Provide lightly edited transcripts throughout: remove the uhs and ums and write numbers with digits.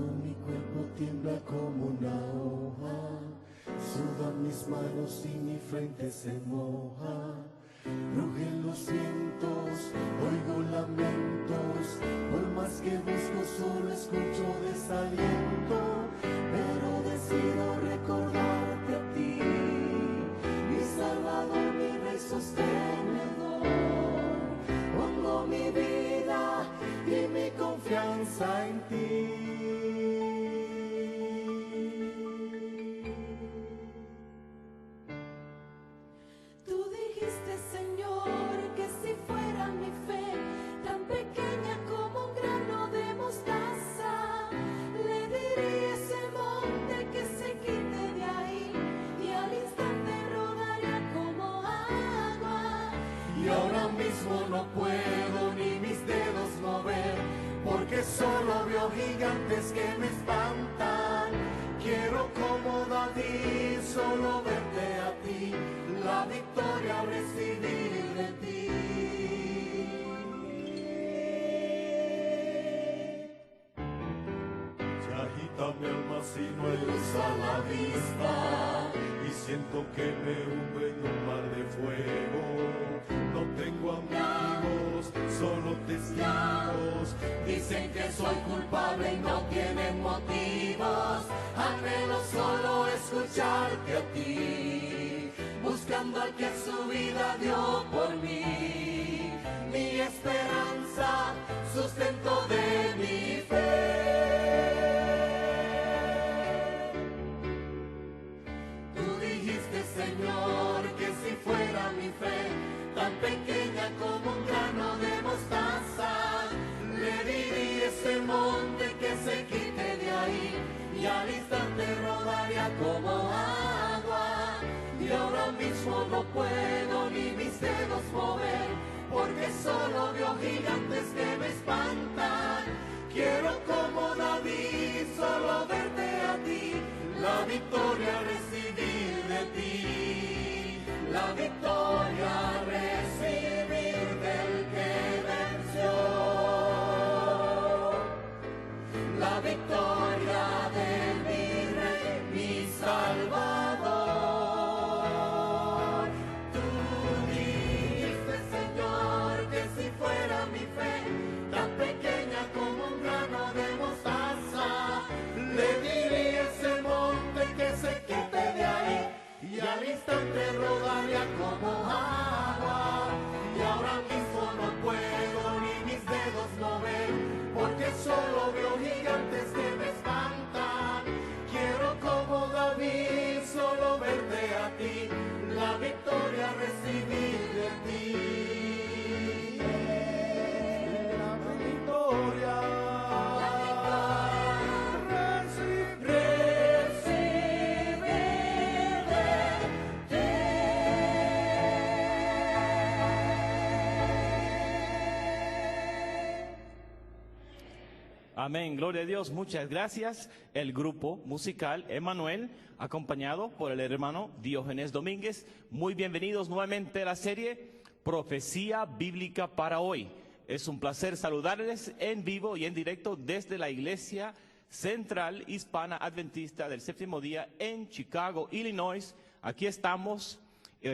Todo mi cuerpo tiembla como una hoja, sudan mis manos y mi frente se moja. Rugen los vientos, oigo lamentos, por más que busco solo escucho desaliento, pero decido recordarte a ti, mi Salvador, mi Rey sostenedor. Pongo mi vida y mi confianza en ti. No puedo ni mis dedos mover, porque solo veo gigantes que me espantan. Quiero como David solo verte a ti, la victoria recibir de ti. Se agita mi alma si no hay luz a la vista, y siento que me hundo en un mar de fuego. No tengo amigos, solo testigos. Dicen que soy culpable y no tienen motivos. Anhelo solo escucharte a ti, buscando al que su vida dio por mí. Mi esperanza, sustento de mi fe. Tú dijiste, Señor, que si fuera mi fe tan pequeña como un grano de mostaza, le diría ese monte que se quite de ahí, y al instante rodaría como agua. Y ahora mismo no puedo ni mis dedos mover, porque solo veo gigantes que me espantan. Quiero como David solo verte a ti, la victoria recibir de ti, la victoria recibir del que venció, la victoria de mi Rey, mi Salvador. Tú dijiste, Señor, que si fuera mi fe tan pequeña como un grano de mostaza, le diría ese monte que se quite de ahí, y al instante rodaría como agua. Y ahora mismo no puedo ni mis dedos mover, porque solo veo gigantes que me espantan. Quiero como David solo verte a ti, la victoria recibir de ti. La victoria. Amén, gloria a Dios, muchas gracias. El grupo musical Emanuel, acompañado por el hermano Diógenes Domínguez. Muy bienvenidos nuevamente a la serie Profecía Bíblica para hoy. Es un placer saludarles en vivo y en directo desde la Iglesia Central Hispana Adventista del Séptimo Día en Chicago, Illinois. Aquí estamos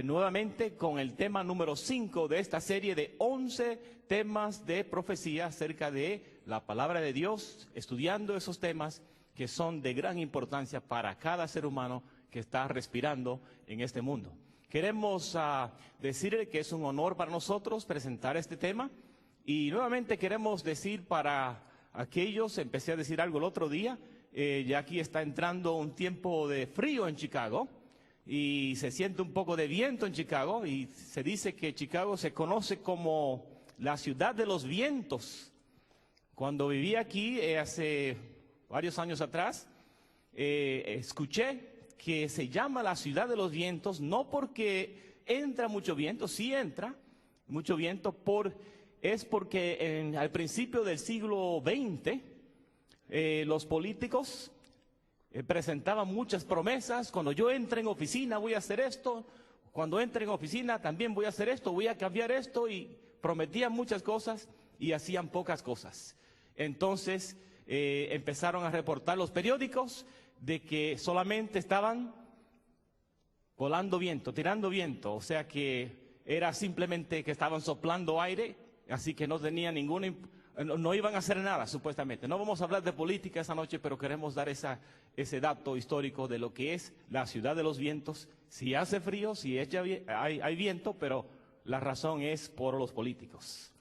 nuevamente con el tema número 5 de esta serie de 11 temas de profecía acerca de la palabra de Dios, estudiando esos temas que son de gran importancia para cada ser humano que está respirando en este mundo. Queremos decirle que es un honor para nosotros presentar este tema, y nuevamente queremos decir para aquellos, empecé a decir algo el otro día, ya aquí está entrando un tiempo de frío en Chicago, y se siente un poco de viento en Chicago, y se dice que Chicago se conoce como la ciudad de los vientos. Cuando viví aquí hace varios años atrás, escuché que se llama la ciudad de los vientos, no porque entra mucho viento, sí entra mucho viento, es porque al principio del siglo XX, los políticos presentaban muchas promesas. Cuando yo entre en oficina voy a hacer esto, cuando entre en oficina también voy a hacer esto, voy a cambiar esto, y prometían muchas cosas y hacían pocas cosas. Entonces empezaron a reportar los periódicos de que solamente estaban volando viento, tirando viento, o sea que era simplemente que estaban soplando aire, así que no tenía no iban a hacer nada supuestamente. No vamos a hablar de política esa noche, pero queremos dar ese dato histórico de lo que es la ciudad de los vientos. Si hace frío, si hay viento, pero la razón es por los políticos.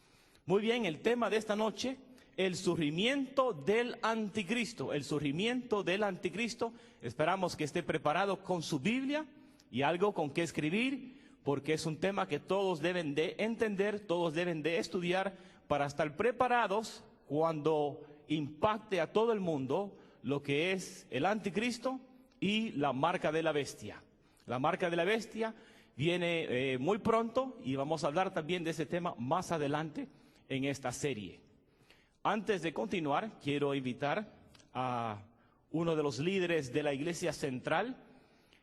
Muy bien, el tema de esta noche, el surgimiento del anticristo. El surgimiento del anticristo. Esperamos que esté preparado con su Biblia y algo con qué escribir, porque es un tema que todos deben de entender, todos deben de estudiar para estar preparados cuando impacte a todo el mundo lo que es el anticristo y la marca de la bestia. La marca de la bestia viene muy pronto y vamos a hablar también de ese tema más adelante en esta serie. Antes de continuar, quiero invitar a uno de los líderes de la Iglesia Central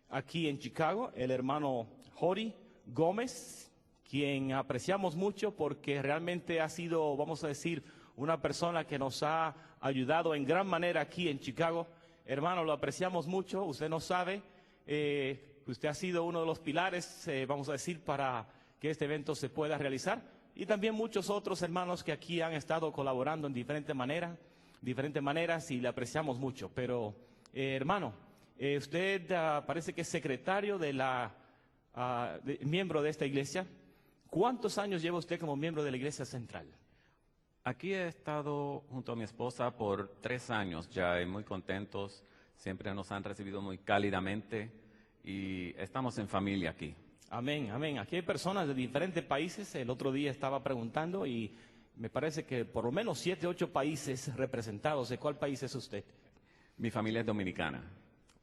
aquí en Chicago, el hermano Jory Gómez, quien apreciamos mucho porque realmente ha sido, vamos a decir, una persona que nos ha ayudado en gran manera aquí en Chicago. Hermano, lo apreciamos mucho, usted no sabe, usted ha sido uno de los pilares, vamos a decir, para que este evento se pueda realizar. Y también muchos otros hermanos que aquí han estado colaborando en diferentes maneras y le apreciamos mucho. Pero, hermano, usted parece que es secretario miembro de esta iglesia. ¿Cuántos años lleva usted como miembro de la Iglesia Central? Aquí he estado junto a mi esposa por 3 años ya y muy contentos. Siempre nos han recibido muy cálidamente y estamos en familia aquí. Amén, amén. Aquí hay personas de diferentes países. El otro día estaba preguntando y me parece que por lo menos 7, 8 países representados. ¿De cuál país es usted? Mi familia es dominicana.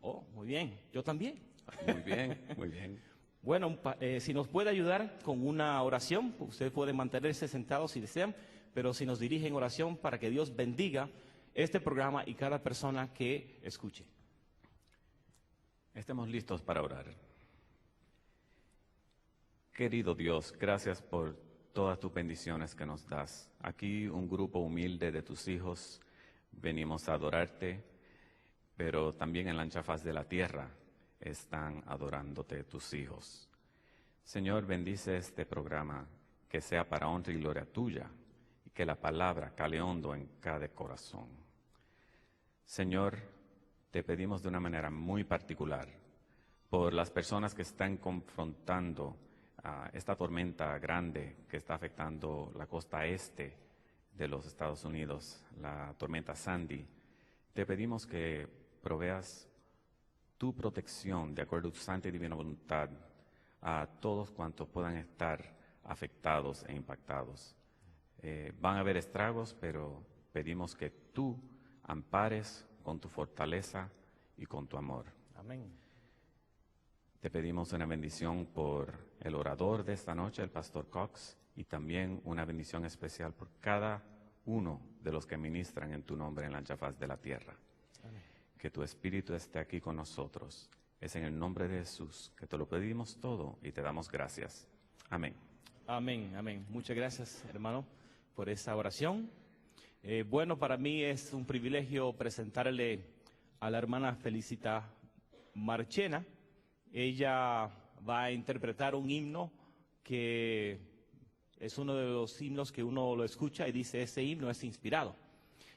Oh, muy bien. Yo también. Muy bien, muy bien. Bueno, si nos puede ayudar con una oración, usted puede mantenerse sentado si desean, pero si nos dirige en oración para que Dios bendiga este programa y cada persona que escuche. Estemos listos para orar. Querido Dios, gracias por todas tus bendiciones que nos das. Aquí un grupo humilde de tus hijos venimos a adorarte, pero también en la ancha faz de la tierra están adorándote tus hijos. Señor, bendice este programa, que sea para honra y gloria tuya, y que la palabra cale hondo en cada corazón. Señor, te pedimos de una manera muy particular por las personas que están confrontando esta tormenta grande que está afectando la costa este de los Estados Unidos, la tormenta Sandy. Te pedimos que proveas tu protección de acuerdo a tu santa y divina voluntad a todos cuantos puedan estar afectados e impactados. Van a haber estragos, pero pedimos que tú ampares con tu fortaleza y con tu amor. Amén. Te pedimos una bendición por el orador de esta noche, el pastor Cox, y también una bendición especial por cada uno de los que ministran en tu nombre en la ancha faz de la tierra. Amén. Que tu Espíritu esté aquí con nosotros. Es en el nombre de Jesús que te lo pedimos todo y te damos gracias. Amén. Amén, amén. Muchas gracias, hermano, por esa oración. Bueno, para mí es un privilegio presentarle a la hermana Felicita Marchena. Ella va a interpretar un himno que es uno de los himnos que uno lo escucha y dice, ese himno es inspirado.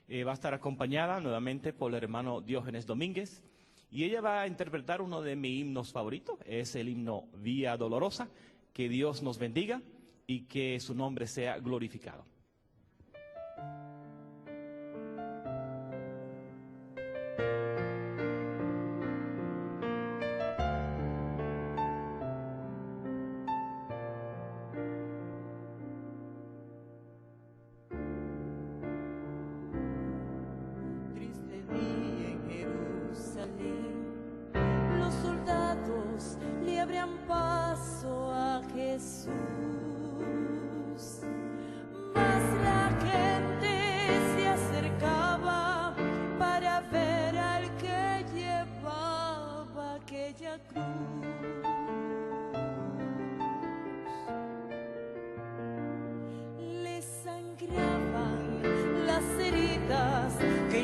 Va a estar acompañada nuevamente por el hermano Diógenes Domínguez y ella va a interpretar uno de mis himnos favoritos, es el himno Vía Dolorosa. Que Dios nos bendiga y que su nombre sea glorificado. Que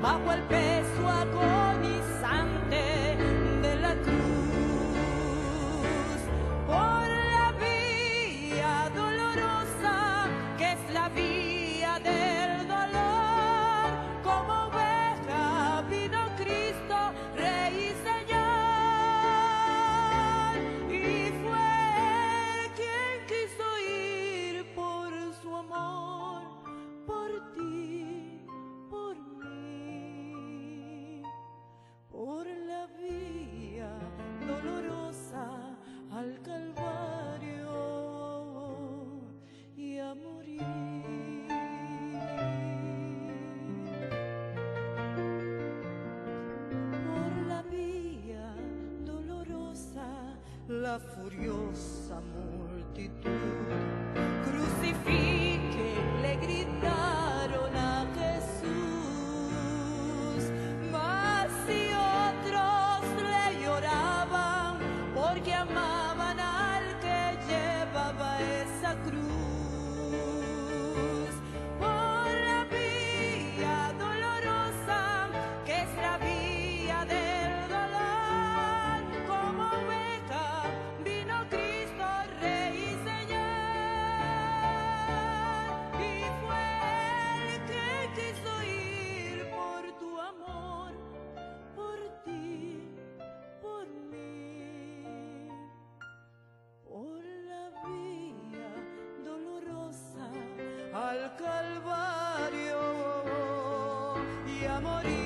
bajo el peso agonizante de la cruz. Por la vía dolorosa que es la vía del dolor, como oveja vino Cristo, Rey y Señor, y fue Él quien quiso ir por su amor, por ti, por mí, por la vía dolorosa al Calvario y a morir. Por la vía dolorosa, la furiosa multitud crucifiquen, le gritaron a Jesús, mas si otros le lloraban porque amaban al que llevaba esa cruz. Por la vía dolorosa que es la vía del dolor, como oveja vino Cristo, Rey y Señor, y fue Él que quiso ir por tu amor, por ti, por mí, por la vía dolorosa al Calvario y a morir.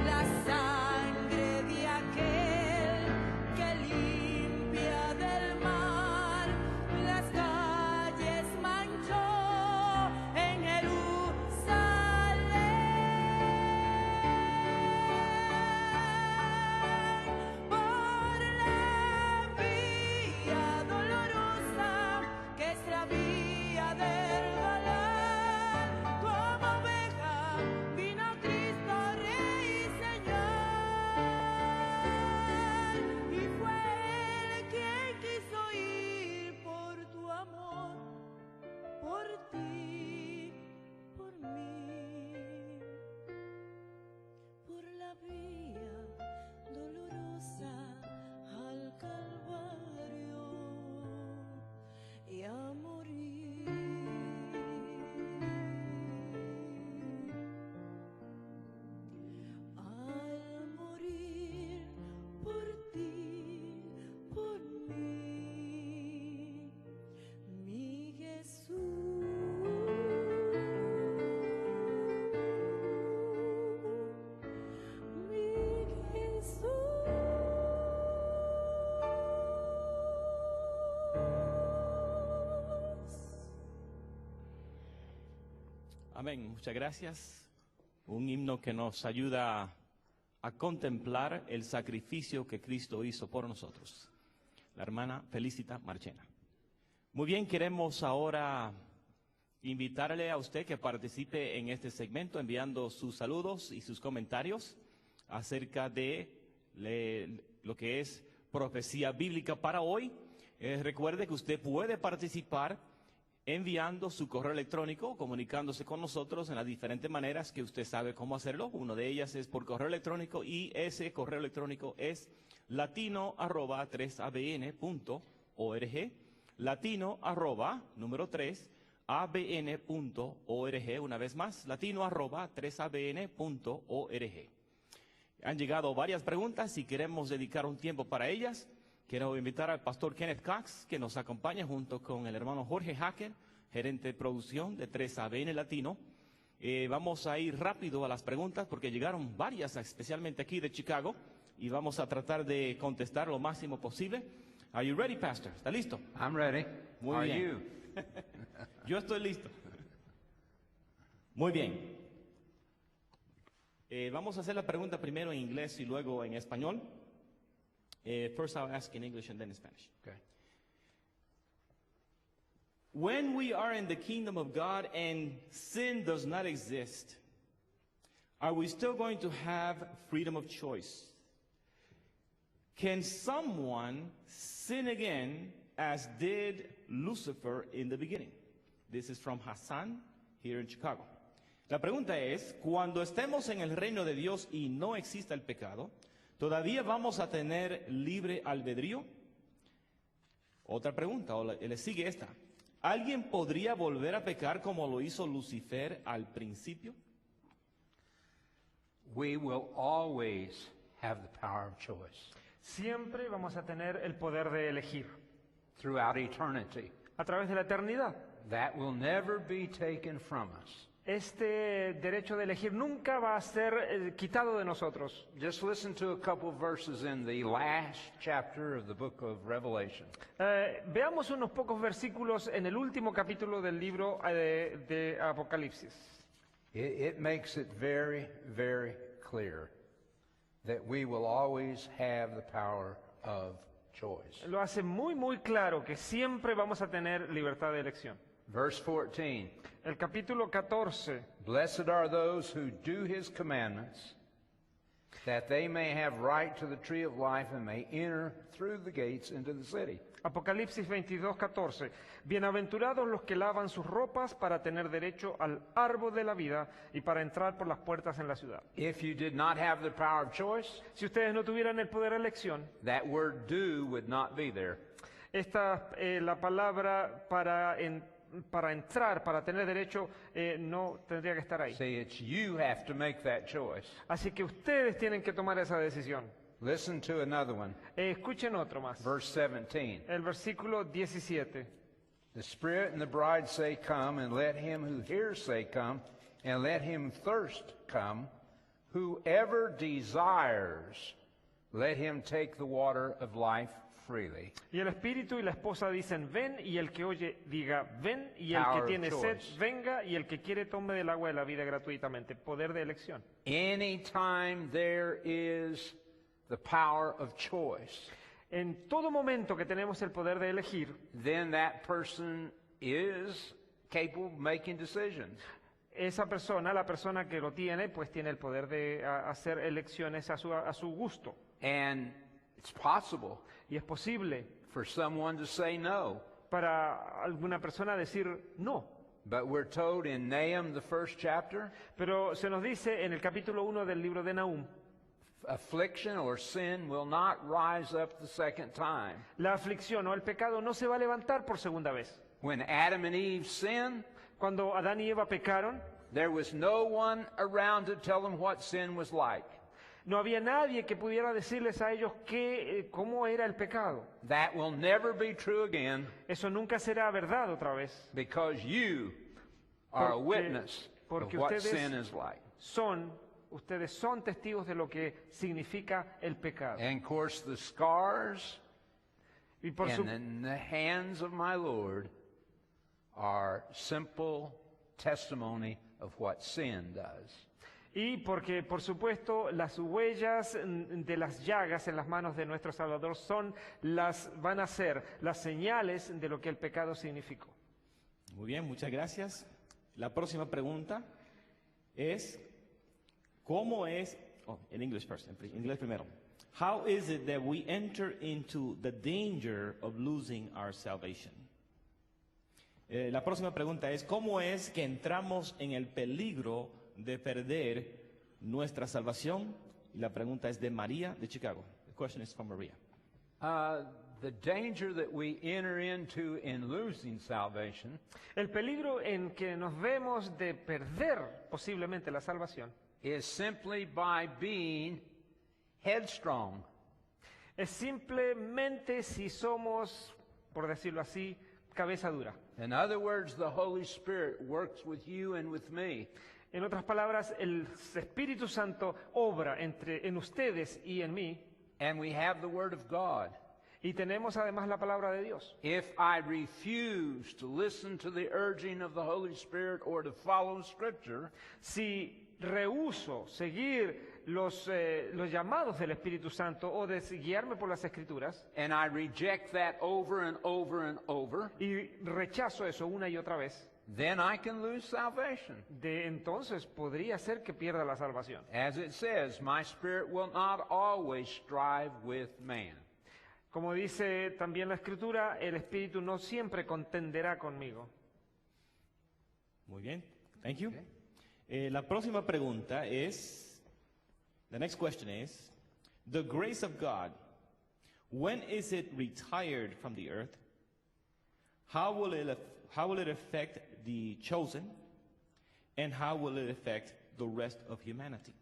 La sangre de aquel que limpia del mar las calles manchó en Jerusalén. Por la vía dolorosa que es la vía del dolor, como oveja vino Cristo, Rey y Señor, y fue Él quien quiso ir por tu amor, por ti, por mí, por la vía dolorosa al Calvario y a morir. Al morir por ti, por mí, mi Jesús, mi Jesús. Amén. Muchas gracias. Un himno que nos ayuda a contemplar el sacrificio que Cristo hizo por nosotros. La hermana Felicita Marchena. Muy bien, queremos ahora invitarle a usted que participe en este segmento enviando sus saludos y sus comentarios acerca de lo que es profecía bíblica para hoy. Recuerde que usted puede participar enviando su correo electrónico, comunicándose con nosotros en las diferentes maneras que usted sabe cómo hacerlo. Una de ellas es por correo electrónico y ese correo electrónico es latino@3abn.org, latino@3abn.org, una vez más, latino@3abn.org. Han llegado varias preguntas y queremos dedicar un tiempo para ellas. Quiero invitar al pastor Kenneth Cox, que nos acompaña junto con el hermano Jorge Hacker, gerente de producción de 3ABN Latino. Vamos a ir rápido a las preguntas porque llegaron varias, especialmente aquí de Chicago, y vamos a tratar de contestar lo máximo posible. Are you ready, Pastor? ¿Está listo? I'm ready. Muy Are bien. you? Yo estoy listo. Muy bien. Vamos a hacer la pregunta primero en inglés y luego en español. First I'll ask in English and then in Spanish. Okay. When we are in the kingdom of God and sin does not exist, are we still going to have freedom of choice? Can someone sin again as did Lucifer in the beginning? This is from Hassan here in Chicago. La pregunta es, cuando estemos en el reino de Dios y no exista el pecado, ¿todavía vamos a tener libre albedrío? Otra pregunta, o le sigue esta. ¿Alguien podría volver a pecar como lo hizo Lucifer al principio? We will always have the power of choice Siempre vamos a tener el poder de elegir throughout eternity. a través de la eternidad. That will never be taken from us. Este derecho de elegir nunca va a ser quitado de nosotros. Just listen to a couple of verses in the last chapter of the book of Revelation. Veamos unos pocos versículos en el último capítulo del libro de Apocalipsis. It makes it very, very clear that we will always have the power of choice. Lo hace muy, muy claro que siempre vamos a tener libertad de elección. Verse 14, El capítulo 14. Blessed are those who do his commandments, that they may have right to the tree of life and may enter through the gates into the city. Apocalipsis 22:14. Bienaventurados los que lavan sus ropas para tener derecho al árbol de la vida y para entrar por las puertas en la ciudad. If you did not have the power of choice, Si ustedes no tuvieran el poder de elección, that word do would not be there. la palabra para entrar, para tener derecho, no tendría que estar ahí. See, it's you have to make that choice. Así que ustedes tienen que tomar esa decisión. Listen to another one, Escuchen otro más. verse 17. El versículo 17. The Spirit and the bride say, come, and let him who hears say, come, and let him thirst come. Whoever desires, let him take the water of life freely. Y el espíritu y la esposa dicen, ven, y el que oye diga, ven, y el Power que of tiene sed, choice. venga, y el que quiere tome del agua de la vida gratuitamente. Poder de elección. Anytime there is the power of choice, En todo momento que tenemos el poder de elegir, then that person is capable of making decisions. esa persona, la persona que lo tiene, pues tiene el poder de hacer elecciones a su gusto. And it's possible Y es posible for someone to say no. para alguna persona decir no. But we're told in Nahum, the first chapter, Pero se nos dice en el capítulo 1 del libro de Nahum, affliction or sin will not rise up the second time. la aflicción o el pecado no se va a levantar por segunda vez. When Adam and Eve sinned, Cuando Adán y Eva pecaron, there was no one around to tell them what sin was like. no había nadie que pudiera decirles a ellos cómo era el pecado. That will never be true again Eso nunca será verdad otra vez. because you are a Porque- witness of porque what ustedes sin is like. Ustedes son testigos de lo que significa el pecado. And of course, the scars Y por, su- in the hands of my Lord are simple testimony of what sin does. y porque, por supuesto, las huellas de las llagas en las manos de nuestro Salvador van a ser las señales de lo que el pecado significó. Muy bien, muchas gracias. La próxima pregunta es, ¿cómo es, in English first, en inglés primero. How is it that we enter into the danger of losing our salvation? La próxima pregunta es, ¿cómo es que entramos en el peligro de perder nuestra salvación? Y la pregunta es de María de Chicago. The question is from Maria. The danger that we enter into in losing salvation El peligro en que nos vemos de perder posiblemente la salvación is simply by being headstrong. es simplemente si somos, por decirlo así, cabeza dura. In other words, the Holy Spirit works with you and with me. En otras palabras, el Espíritu Santo obra en ustedes y en mí, And we have the Word of God. y tenemos además la palabra de Dios. If I refuse to listen to the urging of the Holy Spirit or to follow Scripture, Si rehúso seguir los llamados del Espíritu Santo o de guiarme por las Escrituras, and I reject that over and over and over, y rechazo eso una y otra vez, then I can lose salvation. entonces podría ser que pierda la salvación. As it says, my spirit will not always strive with man. Como dice también la Escritura, el Espíritu no siempre contenderá conmigo. Muy bien, thank you. La próxima pregunta es, the next question is, the grace of God, when is it retired from the earth? How will it affect the chosen? And how will it affect the rest of humanity?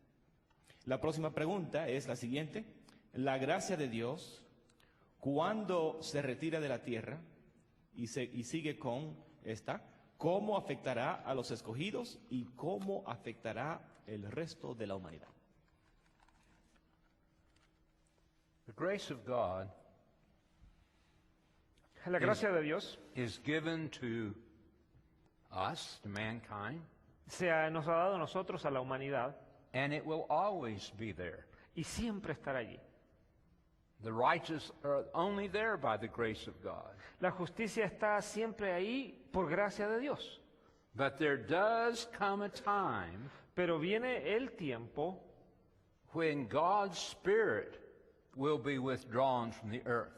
La próxima pregunta es la siguiente. La gracia de Dios, cuando se retira de la tierra y sigue con esta, ¿cómo afectará a los escogidos y cómo afectará el resto de la humanidad? The grace of God La gracia de Dios is given to us, to mankind, nos ha dado a nosotros, a la humanidad, and it will always be there. y siempre estará allí. The righteous are only there by the grace of God. La justicia está siempre ahí por gracia de Dios. But there does come a time Pero viene el tiempo when God's Spirit will be withdrawn from the earth.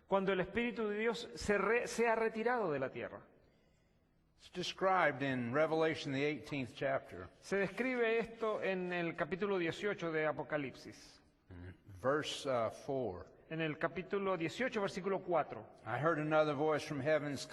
cuando el Espíritu de Dios se ha retirado de la tierra. It's described in Revelation, the 18th chapter, Se describe esto en el capítulo 18 de Apocalipsis. verse 4. En el capítulo 18, versículo 4. I heard another voice from heavens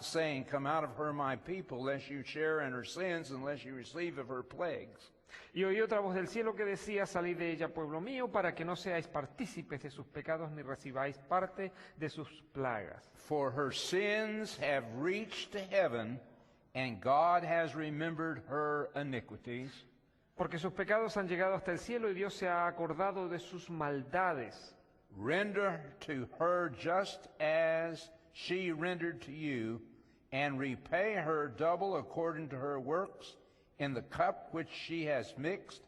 saying, "Come out of her, my people, lest you share in her sins, and lest you receive of her plagues." Y oí otra voz del cielo que decía, salid de ella, pueblo mío, para que no seáis partícipes de sus pecados ni recibáis parte de sus plagas. For her sins have reached to heaven, and God has remembered her iniquities. Porque sus pecados han llegado hasta el cielo y Dios se ha acordado de sus maldades. Render to her just as she rendered to you, and repay her double according to her works. In the cup which she has mix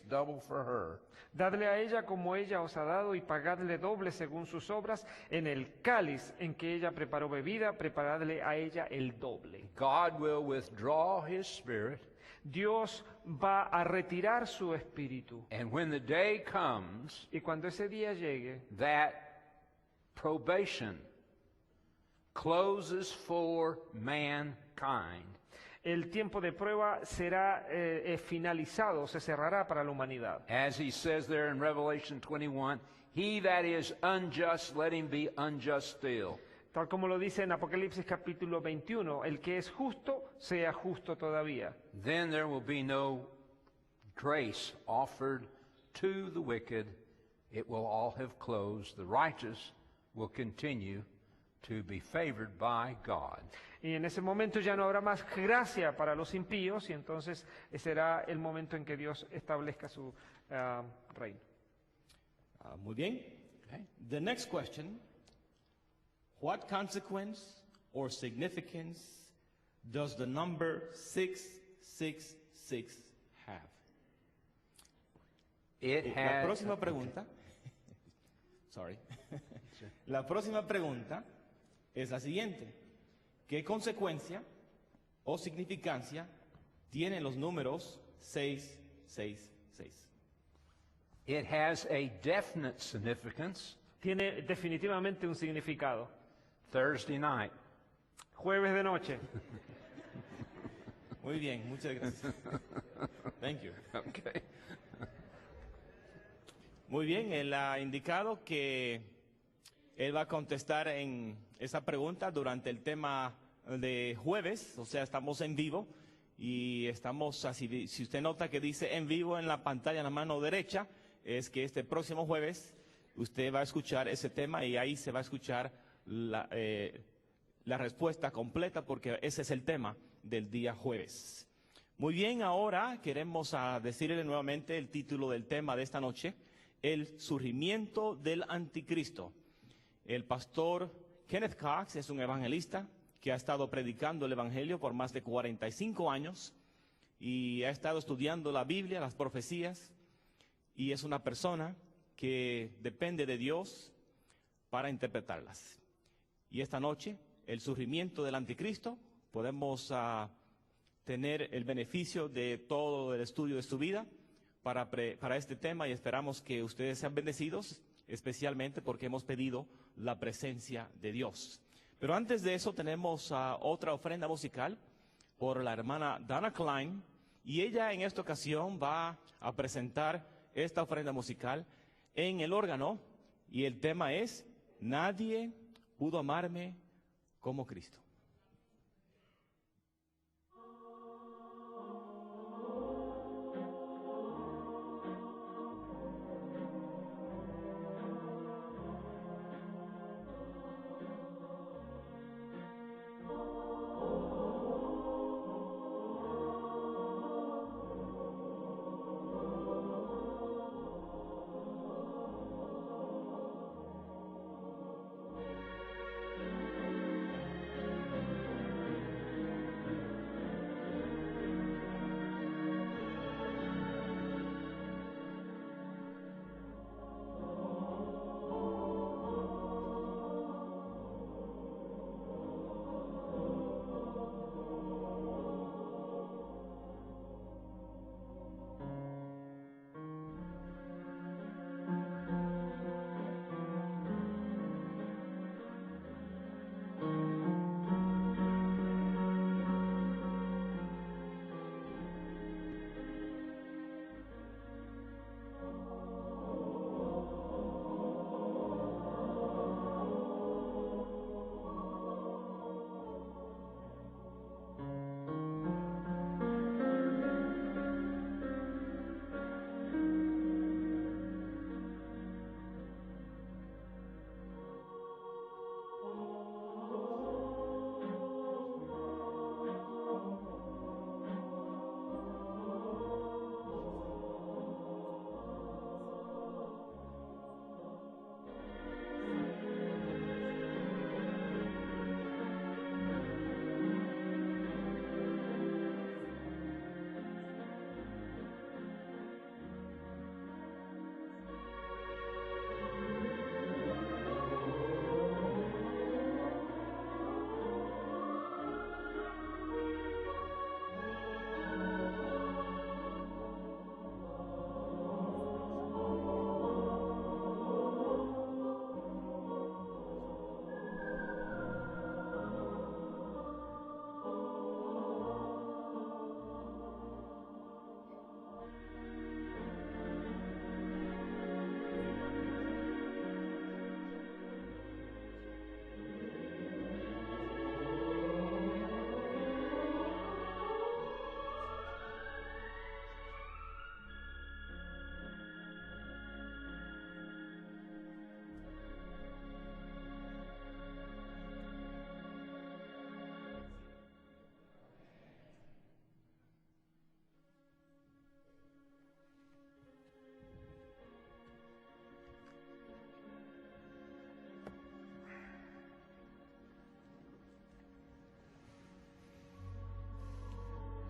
double for her. Dadle a ella como ella os ha dado y pagadle doble según sus obras. En el cáliz en que ella preparó bebida, preparadle a ella el doble. God will withdraw his spirit, Dios va a retirar su espíritu. and when the day comes, Y cuando ese día llegue, that probation closes for mankind. el tiempo de prueba será finalizado, se cerrará para la humanidad. As he says there in Revelation 21, he that is unjust, let him be unjust still. Tal como lo dice en Apocalipsis capítulo 21, el que es justo, sea justo todavía. Then there will be no grace offered to the wicked. It will all have closed. The righteous will continue to be favored by God. Y en ese momento ya no habrá más gracia para los impíos y entonces será el momento en que Dios establezca su reino. Muy bien. Okay. The next question, what consequence or significance does the number 666 have? It La has próxima pregunta, sorry. La próxima pregunta es la siguiente. ¿Qué consecuencia o significancia tienen los números 666? It has a definite significance. Tiene definitivamente un significado. Thursday night. Jueves de noche. Muy bien, muchas gracias. Thank you. Okay. Muy bien, él ha indicado que él va a contestar en esa pregunta durante el tema de jueves, o sea, estamos en vivo y estamos así, si usted nota que dice en vivo en la pantalla en la mano derecha, es que este próximo jueves usted va a escuchar ese tema y ahí se va a escuchar la respuesta completa porque ese es el tema del día jueves. Muy bien, ahora queremos decirle nuevamente el título del tema de esta noche, el surgimiento del anticristo. El pastor Kenneth Cox es un evangelista que ha estado predicando el evangelio por más de 45 años y ha estado estudiando la Biblia, las profecías, y es una persona que depende de Dios para interpretarlas. Y esta noche, el surgimiento del anticristo, podemos tener el beneficio de todo el estudio de su vida para este tema y esperamos que ustedes sean bendecidos, especialmente porque hemos pedido la presencia de Dios. Pero antes de eso tenemos otra ofrenda musical por la hermana Donna Klein, Y ella en esta ocasión va a presentar esta ofrenda musical en el órgano y el tema es Nadie pudo amarme como Cristo.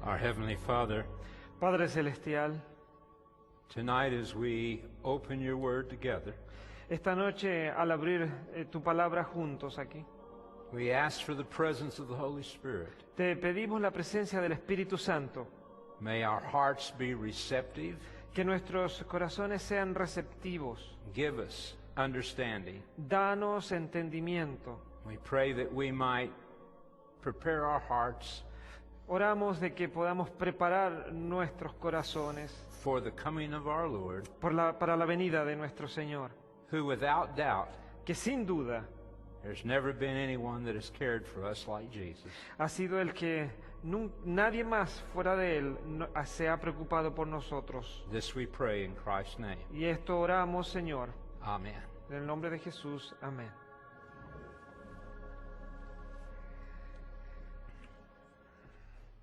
Our Heavenly Father, Padre Celestial, tonight as we open your word together, esta noche al abrir tu palabra juntos aquí, we ask for the presence of the Holy Spirit. te pedimos la presencia del Espíritu Santo, May our hearts be receptive. que nuestros corazones sean receptivos, Give us understanding. danos entendimiento. We pray that we might prepare our hearts Oramos de que podamos preparar nuestros corazones for the coming of our Lord, para la venida de nuestro Señor, who without doubt, que sin duda there's never been anyone that has cared for us like Jesus. ha sido el que nadie más fuera de Él se ha preocupado por nosotros. This we pray in Christ's name. Y esto oramos, Señor, Amen. en el nombre de Jesús. Amén.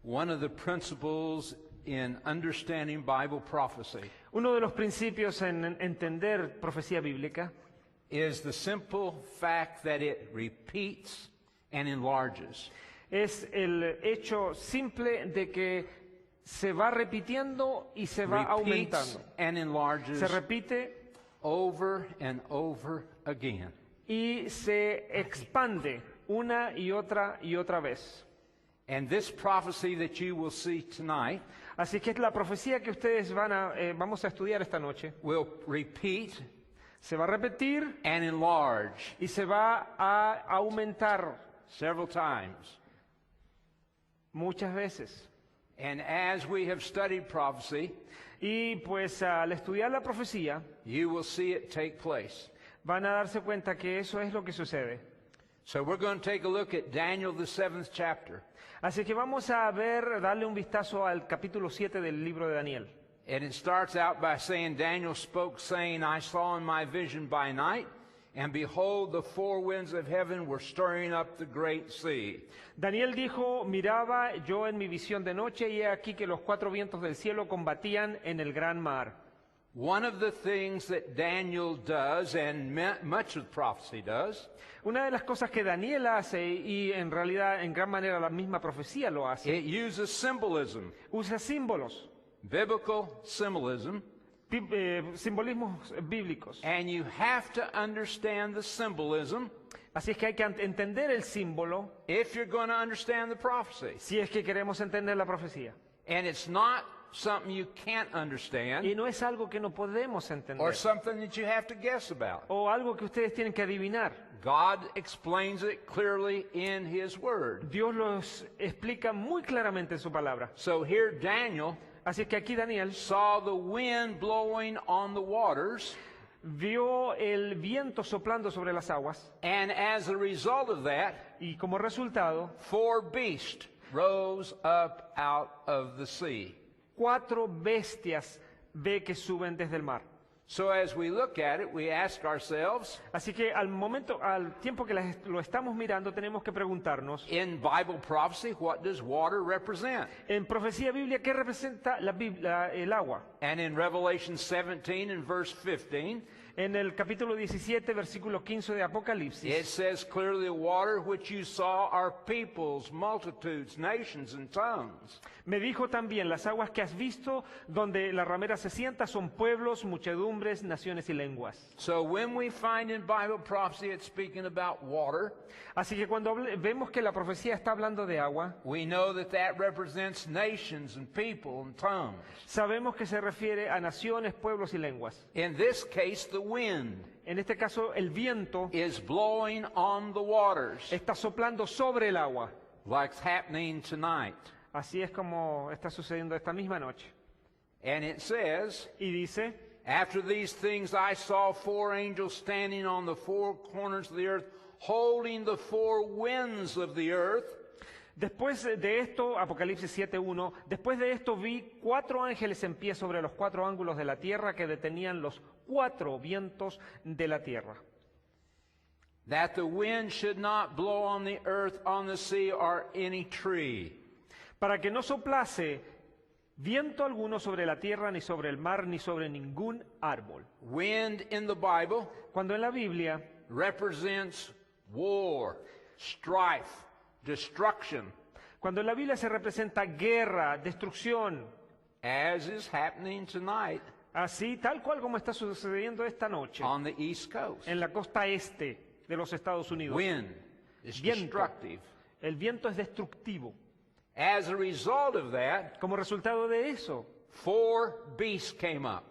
One of the principles in understanding Bible prophecy Uno de los principios en entender profecía bíblica is the simple fact that it repeats and enlarges. es el hecho simple de que se va repitiendo y se va Repeats aumentando. and enlarges Se repite over and over again. y se expande una y otra vez. And this prophecy that you will see tonight Así que la profecía que ustedes vamos a estudiar esta noche will repeat se va a repetir and enlarge y se va a aumentar several times. muchas veces. And as we have studied prophecy, Y pues al estudiar la profecía, you will see it take place. van a darse cuenta que eso es lo que sucede. So we're going to take a look at Daniel, the 7th chapter. Así que vamos a ver, darle un vistazo al capítulo 7 del libro de Daniel. And it starts out by saying, Daniel spoke, saying, I saw in my vision by night, and behold, the four winds of heaven were stirring up the great sea. Daniel dijo, miraba yo en mi visión de noche y he aquí que los cuatro vientos del cielo combatían en el gran mar. One of the things that Daniel does, and much of prophecy does, Una de las cosas que Daniel hace, y en realidad en gran manera la misma profecía lo hace, it uses symbolism, usa símbolos, biblical symbolism, simbolismos bíblicos. and you have to understand the symbolism Así es que hay que entender el símbolo if you're going to understand the prophecy. si es que queremos entender la profecía. And it's not something you can't understand Y no es algo que no podemos entender, or something that you have to guess about. o algo que ustedes tienen que adivinar. God explains it clearly in His Word. Dios los explica muy claramente en su palabra. So here Daniel Así que aquí Daniel saw the wind blowing on the waters, vio el viento soplando sobre las aguas and as a result of that, y como resultado, four beasts rose up out of the sea. 4 bestias ve que suben desde el mar. So as we look at it, we ask ourselves, Así que al tiempo que lo estamos mirando, tenemos que preguntarnos, in Bible prophecy, what does water represent? en profecía bíblica, ¿qué representa el agua? And in Revelation 17 and verse 15, En el capítulo 17, versículo 15 de it Apocalipsis, says clearly, the water which you saw are peoples, multitudes, nations, and tongues. me dijo también, las aguas que has visto, donde la ramera se sienta, son pueblos, muchedumbres, naciones y lenguas. So when we find in Bible prophecy it's speaking about water, Así que cuando vemos que la profecía está hablando de agua, we know that that represents nations and people and tongues. sabemos que se refiere a naciones, pueblos y lenguas. In this case, the wind En este caso, el viento is blowing on the waters, está soplando sobre el agua. like it's happening tonight. Así es como está sucediendo esta misma noche. And it says, Y dice, after these things I saw four angels standing on the four corners of the earth, holding the four winds of the earth. después de esto, Apocalipsis 7:1, después de esto vi 4 ángeles en pie sobre los 4 ángulos de la tierra que detenían los 4 vientos de la tierra. That the wind should not blow on the earth, on the sea, or any tree. Para que no soplase viento alguno sobre la tierra, ni sobre el mar, ni sobre ningún árbol. Wind in the Bible Cuando en la Biblia represents war, strife, destruction, Cuando en la Biblia se representa guerra, destrucción, as is happening tonight así tal cual como está sucediendo esta noche on the East Coast. en la costa este de los Estados Unidos. Wind is Viento. destructive. El viento es destructivo. As a result of that, Como resultado de eso, 4 beasts came up,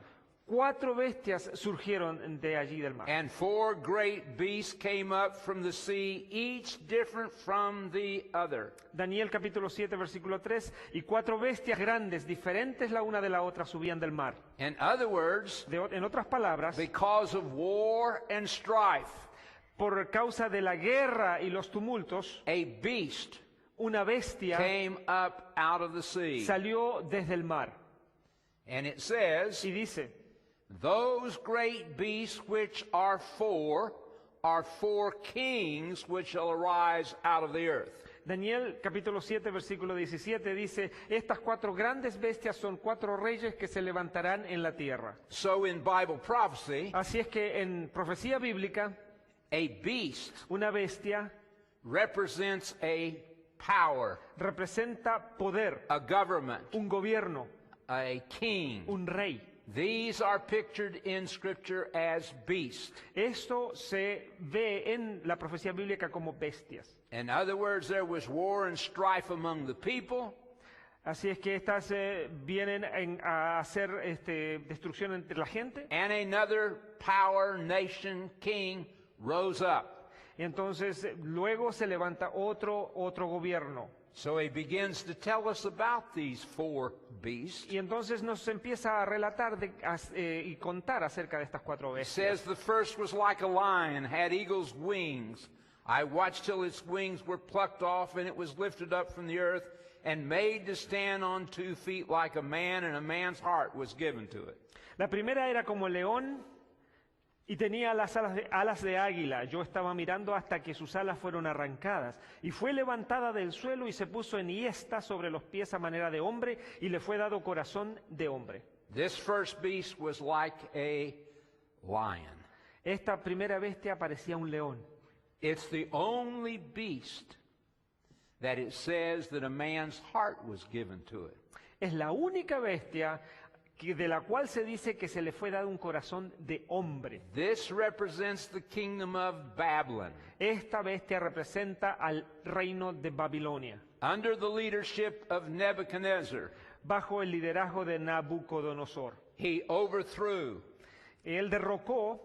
4 bestias surgieron de allí del mar. and 4 great beasts came up from the sea, each different from the other. Daniel capítulo 7 versículo 3, y 4 bestias grandes, diferentes la una de la otra, subían del mar. In other words, En otras palabras, because of war and strife, por causa de la guerra y los tumultos, a beast una bestia came up out of the sea. salió desde el mar. And it says, Y dice, those great beasts which are 4 kings which shall arise out of the earth. Daniel capítulo 7 versículo 17 dice, estas 4 grandes bestias son 4 reyes que se levantarán en la tierra. So in Bible prophecy, Así es que en profecía bíblica, a beast una bestia represents a power, representa poder, a government, un gobierno, a king. un rey. These are pictured in Scripture as beasts. Esto se ve en la profecía bíblica como bestias. In other words, there was war and strife among the people, Así es que estas vienen a hacer destrucción entre la gente. and another power, nation, king rose up. Y entonces luego se levanta otro gobierno. So he begins to tell us about these four beasts. Y entonces nos empieza a relatar y contar acerca de estas 4 It bestias. says the first was like a lion, had eagle's wings. I watched till its wings were plucked off, and it was lifted up from the earth and made to stand on 2 feet like a man, and a man's heart was given to it. La primera era como león y tenía las alas de águila. Yo estaba mirando hasta que sus alas fueron arrancadas. Y fue levantada del suelo y se puso enhiesta sobre los pies a manera de hombre, y le fue dado corazón de hombre. This first beast was like a lion. Esta primera bestia parecía un león. It's the only beast that it says that a man's heart was given to it. Es la única bestia de la cual se dice que se le fue dado un corazón de hombre. This represents the kingdom of Babylon, Esta bestia representa al reino de Babilonia, under the leadership of Nebuchadnezzar. bajo el liderazgo de Nabucodonosor. He overthrew Él derrocó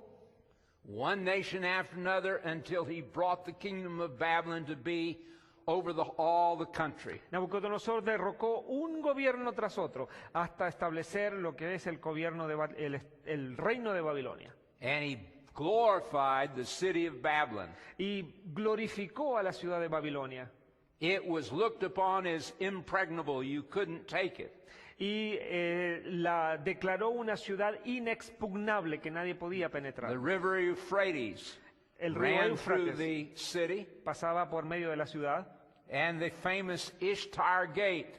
one nation after another until he brought the kingdom of Babylon to be over all the country. Nabucodonosor derrocó un gobierno tras otro hasta establecer lo que es el gobierno el reino de Babilonia. And he glorified the city of Babylon. Y glorificó a la ciudad de Babilonia. It was looked upon as impregnable. You couldn't take it. Y la declaró una ciudad inexpugnable que nadie podía penetrar. The river Euphrates El río ran through Éufrates the city, pasaba por medio de la ciudad, and the famous Ishtar Gate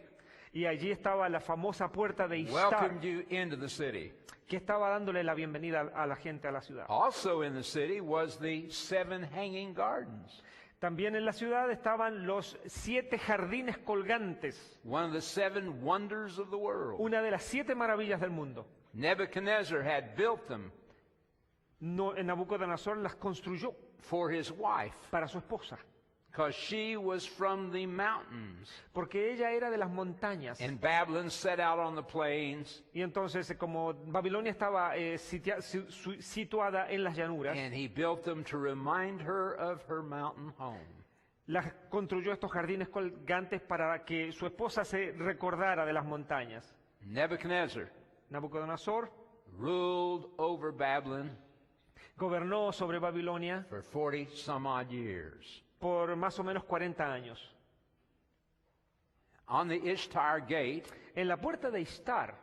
y allí estaba la famosa puerta de Ishtar, welcomed you into the city. que estaba dándole la bienvenida a la gente a la ciudad. Also in the city was the 7 hanging gardens, También en la ciudad estaban los 7 jardines colgantes, one of the 7 wonders of the world. una de las 7 maravillas del mundo. Nebuchadnezzar had built them Nabucodonosor las construyó for his wife, para su esposa, because she was from the mountains. porque ella era de las montañas. And Babylon set out on the plains, Y entonces, como Babilonia estaba situada en las llanuras, and he built them to remind her of her mountain home. las construyó estos jardines colgantes para que su esposa se recordara de las montañas. Nebuchadnezzar Nabucodonosor ruled over Babylon gobernó sobre Babilonia for 40 some odd years. por más o menos 40 años. On the Ishtar Gate, En la puerta de Ishtar,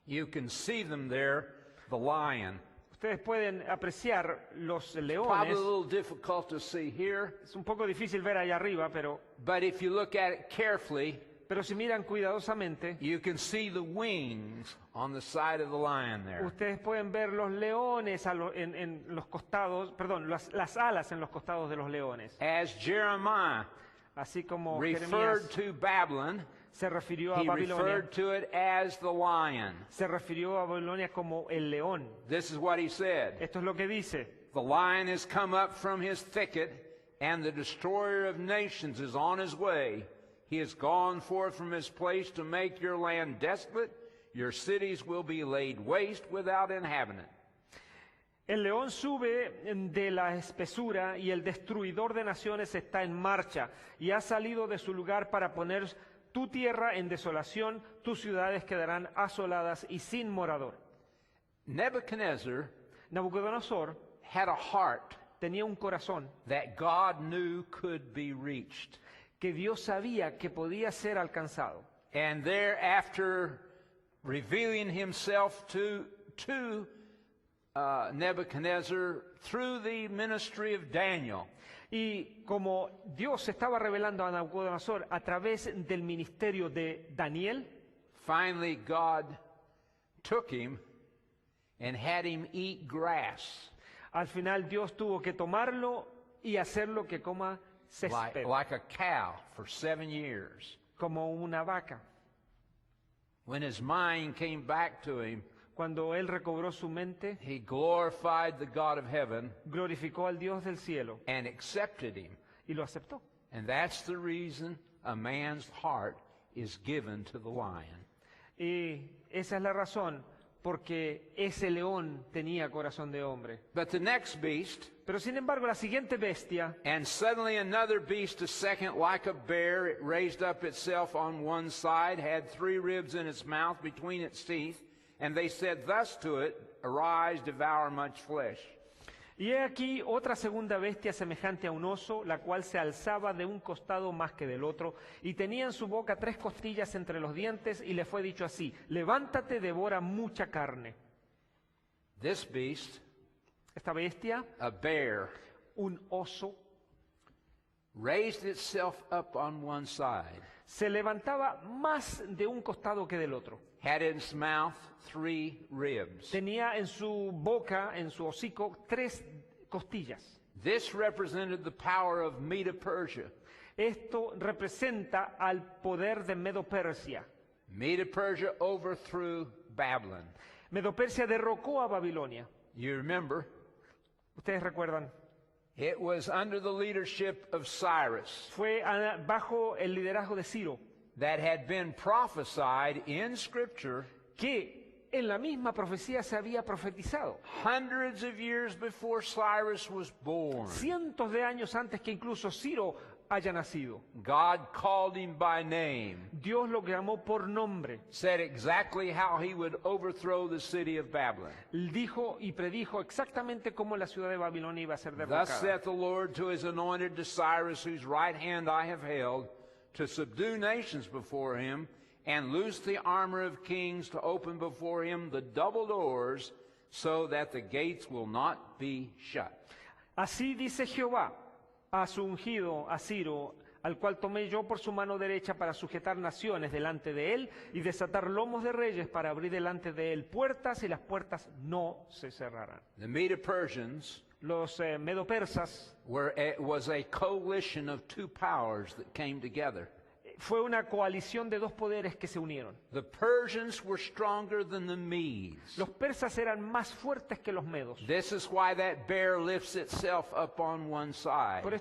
you can see them there, the lion. ustedes pueden apreciar los Probably a leones. little difficult to see here, Es un poco difícil ver allá arriba, but if you look at it carefully, pero si miran cuidadosamente, you can see the wings on the side of the lion there. ustedes pueden ver los leones en los costados, perdón, las alas en los costados de los leones. As Jeremiah Así como referred Jeremías to Babylon, se refirió a he Babilonia, referred to it as the lion. se refirió a Babilonia como el león. This is what he said. Esto es lo que dice. The lion has come up from his thicket, and the destroyer of nations is on his way. He has gone forth from his place to make your land desolate. Your cities will be laid waste without inhabitant. El león sube de la espesura y el destruidor de naciones está en marcha y ha salido de su lugar para poner tu tierra en desolación, tus ciudades quedarán asoladas y sin morador. Nebuchadnezzar Nabucodonosor had a heart tenía un corazón that God knew could be reached. que Dios sabía que podía ser alcanzado. And thereafter, revealing himself to Nebuchadnezzar through the ministry of Daniel. Y como Dios se estaba revelando a Nabucodonosor a través del ministerio de Daniel, Finally, God took him and had him eat grass, al final Dios tuvo que tomarlo y hacerlo que coma césped, like a cow, for 7 years. como una vaca. When his mind came back to him, Cuando él recobró su mente, he glorified the God of heaven glorificó al Dios del cielo and accepted him. y lo aceptó. And that's the reason a man's heart is given to the lion. Y esa es la razón porque ese león tenía corazón de hombre. But the next beast, Pero sin embargo, la siguiente bestia, and suddenly another beast, a second like a bear, it raised up itself on one side, had 3 ribs in its mouth between its teeth, and they said thus to it, Arise, devour much flesh. y he aquí otra segunda bestia semejante a un oso, la cual se alzaba de un costado más que del otro, y tenía en su boca 3 costillas entre los dientes, y le fue dicho así, levántate, devora mucha carne. This beast, Esta bestia, a bear, un oso, raised itself up on one side, se levantaba más de un costado que del otro. had in its mouth 3 ribs. Tenía en su boca, en su hocico, 3 costillas. This represented the power of Medo-Persia. Esto representa al poder de Medo-Persia. Medo-Persia overthrew Babylon. Medo-Persia derrocó a Babilonia. You remember, Ustedes recuerdan, it was under the leadership of Cyrus fue bajo el liderazgo de Ciro, that had been prophesied in Scripture que en la misma profecía se había profetizado. hundreds of years before Cyrus was born. Cientos de años antes que incluso Ciro haya nacido. God called him by name, Dios lo llamó por nombre. said exactly how he would overthrow the city of Babylon. Dijo y predijo exactamente cómo la ciudad de Babilonia iba a ser Thus derrocada. saith the Lord to his anointed, to Cyrus, whose right hand I have held, to subdue nations before him, and loose the armor of kings, to open before him the double doors, so that the gates will not be shut. Así dice Jehová a su ungido, a Ciro, al cual tomé yo por su mano derecha para sujetar naciones delante de él y desatar lomos de reyes para abrir delante de él puertas, y las puertas no se cerrarán. The Medo-Persians Los medo-persas was a coalition of 2 powers that came together. fue una coalición de 2 poderes que se unieron. The Persians were stronger than the Medes. Los persas eran más fuertes que los medos. This is why that bear lifts itself up on one side. Por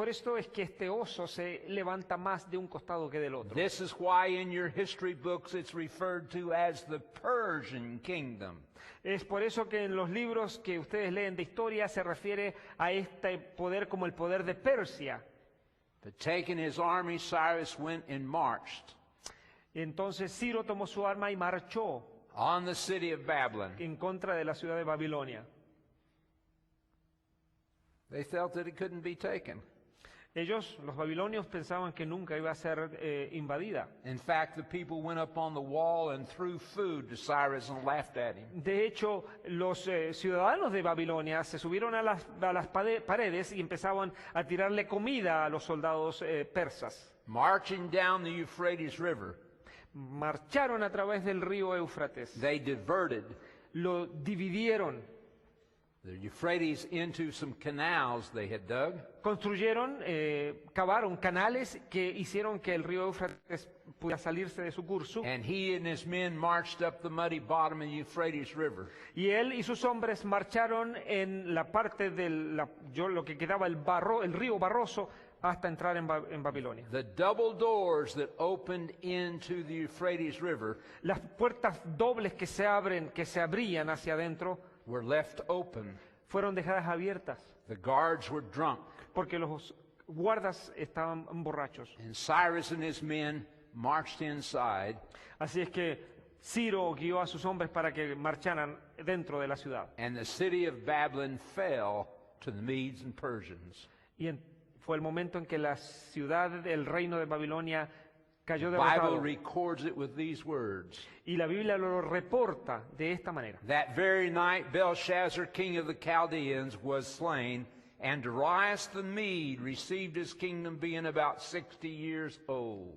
esto es que este oso se levanta más de un costado que del otro. This is why in your history books it's referred to as the Persian kingdom. Es por eso que en los libros que ustedes leen de historia se refiere a este poder como el poder de Persia. But taking his army, Cyrus went and marched Entonces Ciro tomó su arma y marchó on the city of Babylon. en contra de la ciudad de Babilonia. They felt that it couldn't be taken. Ellos, los babilonios, pensaban que nunca iba a ser invadida. In fact, the people went up on the wall and threw food to Cyrus and laughed at him. De hecho, los ciudadanos de Babilonia se subieron a las paredes y empezaban a tirarle comida a los soldados persas. Marching down the Euphrates River, Marcharon a través del río Éufrates, they diverted lo dividieron, the Euphrates into some canals they had dug. construyeron, cavaron canales que hicieron que el río Éufrates pudiera salirse de su curso, And he and his men marched up the muddy bottom of the Euphrates River. y él y sus hombres marcharon en la parte lo que quedaba el río Barroso, hasta entrar en Babilonia. The double doors that opened into the Euphrates River Las puertas dobles que se abrían hacia adentro, were left open. fueron dejadas abiertas, The guards were drunk, porque los guardas estaban borrachos. and Cyrus and his men marched inside, Así es que Ciro guió a sus hombres para que marcharan dentro de la ciudad. and the city of Babylon fell to the Medes and Persians. Y fue el momento en que la ciudad del reino de Babilonia cayó The Bible derrotado. records it with these words. Y la Biblia lo reporta de esta manera. That very night Belshazzar, king of the Chaldeans, was slain, and Darius the Mede received his kingdom, being about 60 years old.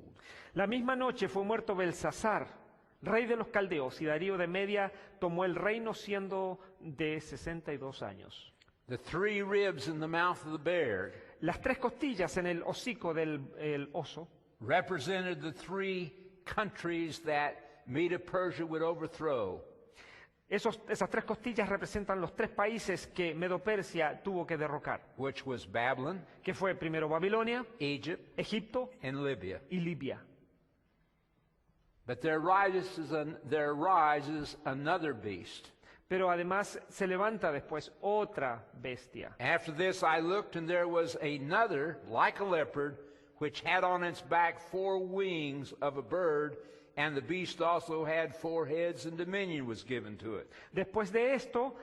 La misma noche fue muerto Belsasar, rey de los caldeos, y Darío de Media tomó el reino siendo de 62 años. The 3 ribs in the mouth of the bear Las 3 costillas en el hocico del oso represented the 3 countries that Medo-Persia would overthrow. Esas 3 costillas representan los 3 países que Medo-Persia tuvo que derrocar, Which was Babylon, que fue primero Babilonia, Egypt, Egipto and Libya. y Libia. But there rises another beast. Pero además se levanta después otra bestia. After this I looked, and there was another, like a leopard, which had on its back 4 wings of a bird, and the beast also had 4 heads, and dominion was given to it. Después de esto,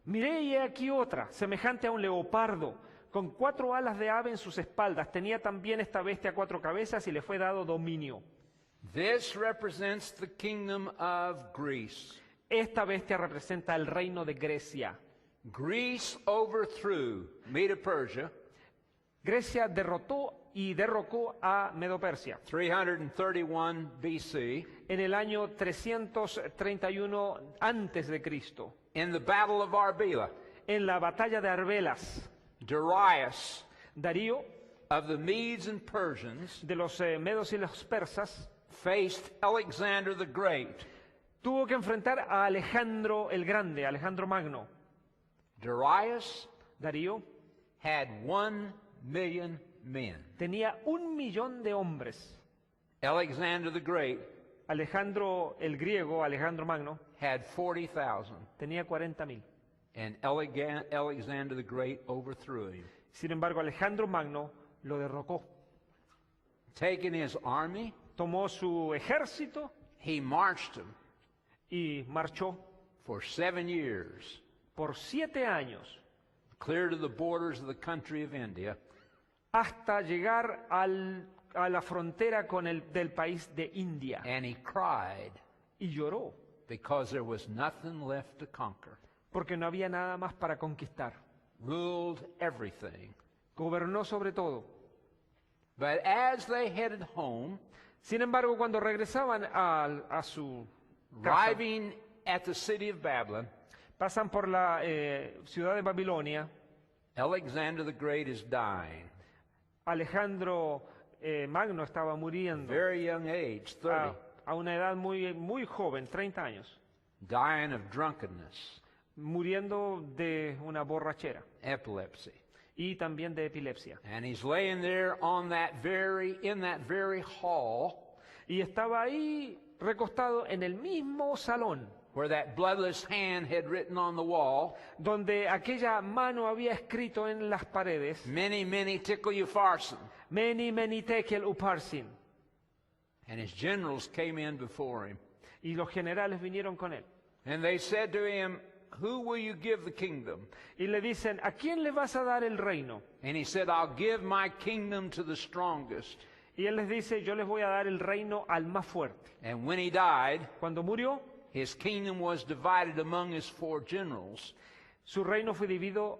miré y he aquí otra, semejante a un leopardo, con 4 alas de ave en sus espaldas. Tenía también esta bestia 4 cabezas y le fue dado dominio. This represents the kingdom of Greece. Esta bestia representa el reino de Grecia. Greece overthrew Medo-Persia, Grecia derrotó y derrocó a Medo-Persia 331 BC, en el año 331 antes de Cristo, in the Battle of Arbela. en la batalla de Arbelas. Darius Darío, of the Medes and Persians de los medos y los persas, faced Alexander the Great. tuvo que enfrentar a Alejandro el Grande, Alejandro Magno. Darius Darío had 1 million men. tenía 1.000.000 de hombres. Alexander the Great Alejandro el griego, Alejandro Magno, had 40,000. tenía 40.000. And Alexander the Great overthrew him. Sin embargo, Alejandro Magno lo derrocó. Taking his army, Tomó su ejército he marched them y marchó for 7 years, por 7 años clear to the borders of the country of India, hasta llegar a la frontera con del país de India. and he cried Y lloró because there was nothing left to conquer. porque no había nada más para conquistar. Ruled everything. Gobernó sobre todo. But as they headed home, Sin embargo, cuando regresaban a su casa, arriving at the city of Babylon, pasan por la ciudad de Babilonia. Alexander the Great is dying. Alejandro Magno estaba muriendo Very young age, 30. a una edad muy joven, 30 años, Dying of drunkenness, muriendo de una borrachera epilepsy. y también de epilepsia. And he's laying there in that very hall Y estaba ahí recostado en el mismo salón where that bloodless hand had written on the wall, donde aquella mano había escrito en las paredes, Mene, Mene, Tekel Upharsin. Mene, Mene, Tekel, Upharsin. And his generals came in before him. Y los generales vinieron con él. And they said to him, who will you give the kingdom? Y le dicen, ¿a quién le vas a dar el reino? And he said, I'll give my kingdom to the strongest. Y él les dice, yo les voy a dar el reino al más fuerte. And when he died, Cuando murió, his kingdom was divided among his 4 generals. su reino fue dividido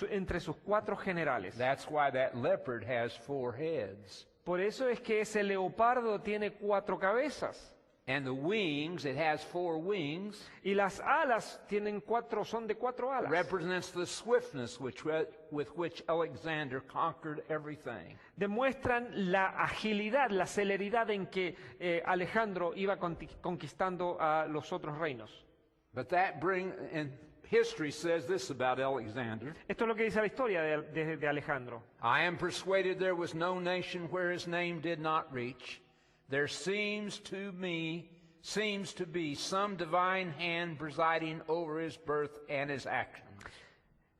entre sus 4 generales. That's why that leopard has 4 heads. Por eso es que ese leopardo tiene 4 cabezas. And the wings, it has 4 wings, Y las alas son de 4 alas. represents the swiftness with which Alexander conquered everything. Demuestran la agilidad, la celeridad en que Alejandro iba conquistando a los otros reinos. But and history says this about Alexander. Esto es lo que dice la historia de Alejandro. I am persuaded there was no nation where his name did not reach. There seems to be some divine hand presiding over his birth and his actions.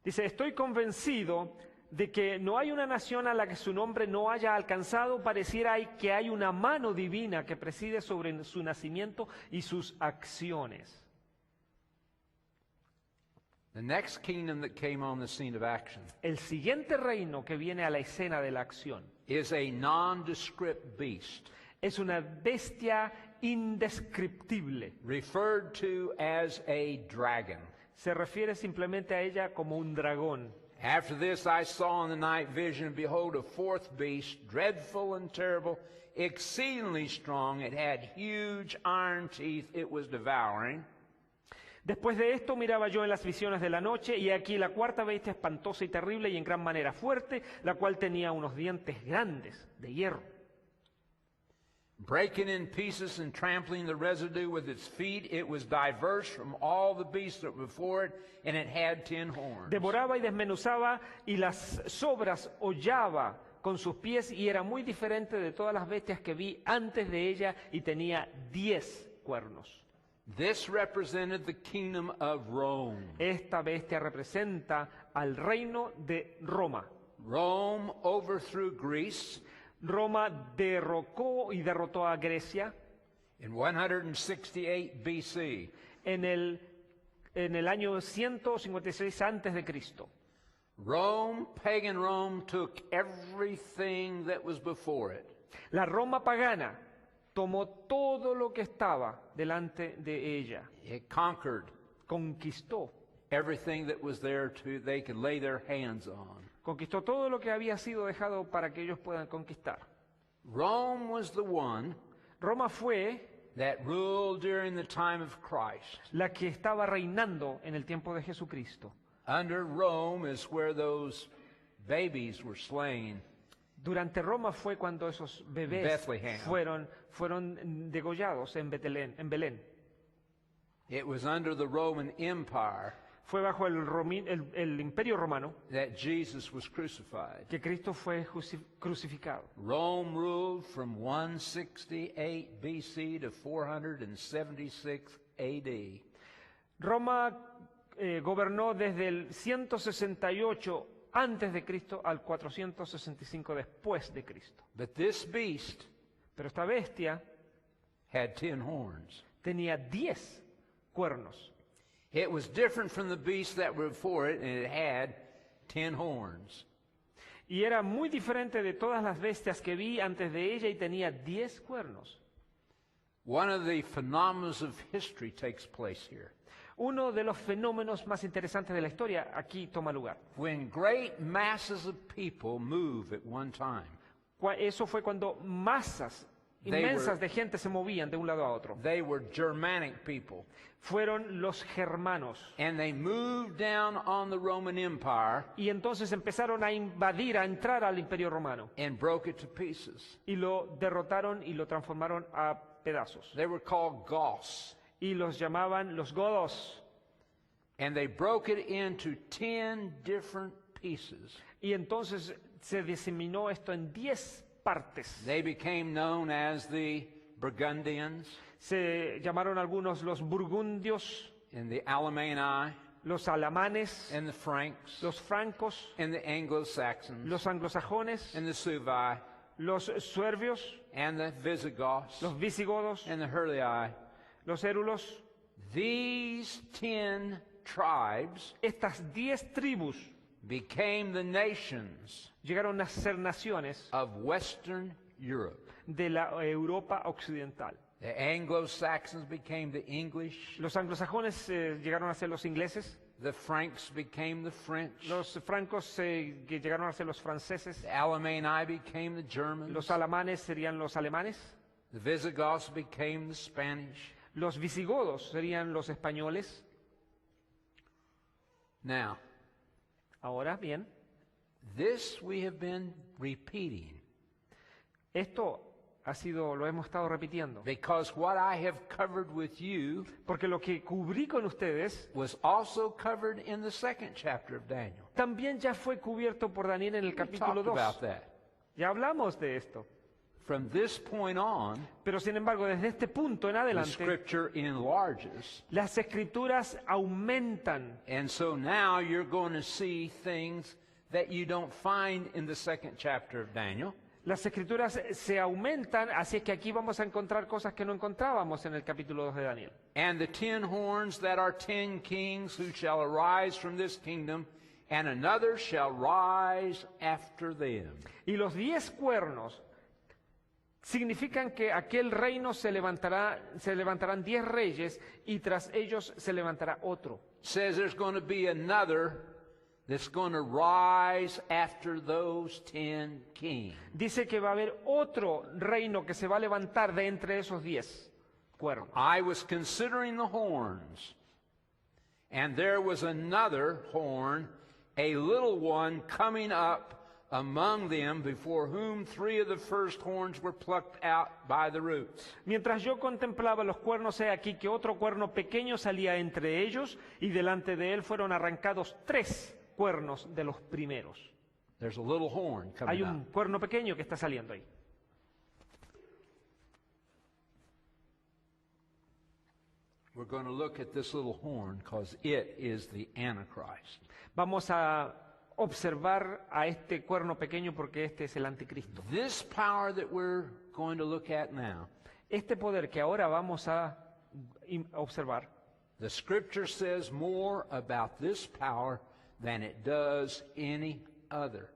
Dice, estoy convencido de que no hay una nación a la que su nombre no haya alcanzado. Pareciera que hay una mano divina que preside sobre su nacimiento y sus acciones. The next kingdom that came on the scene of action El siguiente reino que viene a la escena de la acción is a nondescript beast, es una bestia indescriptible. referred to as a dragon. Se refiere simplemente a ella como un dragón. After this I saw in the night vision, and behold, a 4th beast, dreadful and terrible, exceedingly strong. It had huge iron teeth. It was devouring. Después de esto miraba yo en las visiones de la noche, y aquí la 4ª bestia espantosa y terrible y en gran manera fuerte, la cual tenía unos dientes grandes de hierro. Breaking in pieces and trampling the residue with its feet, it was diverse from all the beasts that were before it, and it had 10 horns. Devoraba y desmenuzaba y las sobras hollaba con sus pies y era muy diferente de todas las bestias que vi antes de ella y tenía 10 cuernos. This represented the kingdom of Rome. Esta bestia representa al reino de Roma. Rome overthrew Greece Roma derrotó a Grecia in 168 BC. en el año 156 antes de Cristo. Pagan Rome took everything that was before it. La Roma pagana tomó todo lo que estaba delante de ella, It conquered conquistó everything that was there they could lay their hands on. Conquistó todo lo que había sido dejado para que ellos puedan conquistar. Rome was the one Roma fue that ruled during the time of Christ. la que estaba reinando en el tiempo de Jesucristo. Under Rome is where those babies were slain. Durante Roma fue cuando esos bebés Bethlehem. fueron degollados en Belén. It was under the Roman Empire Fue bajo el imperio romano that Jesus was crucified. que Cristo fue crucificado. Rome ruled from 168 BC to 476 AD. Roma gobernó desde el 168 antes de Cristo al 465 después de Cristo. But this beast Pero esta bestia had 10 horns. tenía 10 cuernos. It was different from the beasts that were before it, and it had 10 horns. Y era muy diferente de todas las bestias que vi antes de ella y tenía 10 cuernos. One of the phenomena of history takes place here. Uno de los fenómenos más interesantes de la historia aquí toma lugar. When great masses of people move at one time, Eso fue cuando masas inmensas de gente se movían de un lado a otro. they were Germanic people, Fueron los germanos. and they moved down on the Roman Empire Y entonces empezaron a invadir, a entrar al imperio romano. and broke it to pieces. Y lo derrotaron y lo transformaron a pedazos. They were called Goths, Y los llamaban los godos. and they broke it into 10 different pieces. Y entonces se diseminó esto en 10 partes. They became known as the Burgundians Se llamaron algunos los burgundios, and the Alemanni los alamanes, and the Franks los francos, and the Anglo-Saxons los anglosajones, and the Suevi los suevios, and the Visigoths los visigodos, and the Heruli. los érulos. These 10 tribes Estas 10 tribus became the nations llegaron a ser naciones of Western Europe. de la Europa occidental. The Anglo-Saxons became the English. Los anglosajones llegaron a ser los ingleses, The Franks became the French. los francos que llegaron a ser los franceses, The Alemanni became the Germans. los alamanes serían los alemanes, The Visigoths became the Spanish. los visigodos serían los españoles. Now, Ahora bien, this we have been repeating esto lo hemos estado repitiendo, because what I have covered with you porque lo que cubrí con ustedes was also covered in the second chapter of Daniel. también ya fue cubierto por Daniel en el We capítulo talked 2. about that. Ya hablamos de esto. From this point on, Pero sin embargo, desde este punto en the adelante, scripture enlarges. las escrituras aumentan. And so now you're going to see things that you don't find in the second chapter of Daniel. Las escrituras se aumentan, así es que aquí vamos a encontrar cosas que no encontrábamos en el capítulo 2 de Daniel. And the 10 horns that are 10 kings who shall arise from this kingdom, and another shall rise after them. Y los 10 cuernos significan que aquel reino se levantarán 10 reyes y tras ellos se levantará otro. Says there's going to be another that's going to rise after those 10 kings. Dice que va a haber otro reino que se va a levantar de entre esos 10 cuernos. I was considering the horns, and there was another horn, a little one coming up among them, before whom 3 of the first horns were plucked out by the roots. Mientras yo contemplaba los cuernos, he aquí que otro cuerno pequeño salía entre ellos y delante de él fueron arrancados 3 cuernos de los primeros. There's a little horn Hay coming un up. cuerno pequeño que está saliendo ahí. We're going to look at this little horn because it is the Antichrist. Vamos a observar a este cuerno pequeño porque este es el anticristo. This power that we're going to look at now, Este poder que ahora vamos a observar, the scripture says more about this power than it does any other.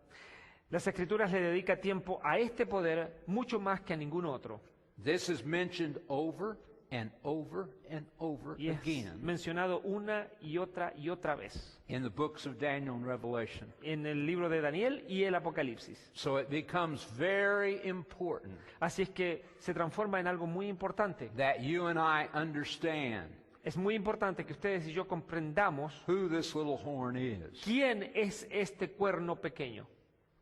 las Escrituras le dedica tiempo a este poder mucho más que a ningún otro. This is mentioned over and over and over Y es again mencionado una y otra vez in the books of Daniel and Revelation. en el libro de Daniel y el Apocalipsis. So it becomes very important Así es que se transforma en algo muy importante. that you and I understand Es muy importante que ustedes y yo comprendamos who this little horn is. quién es este cuerno pequeño.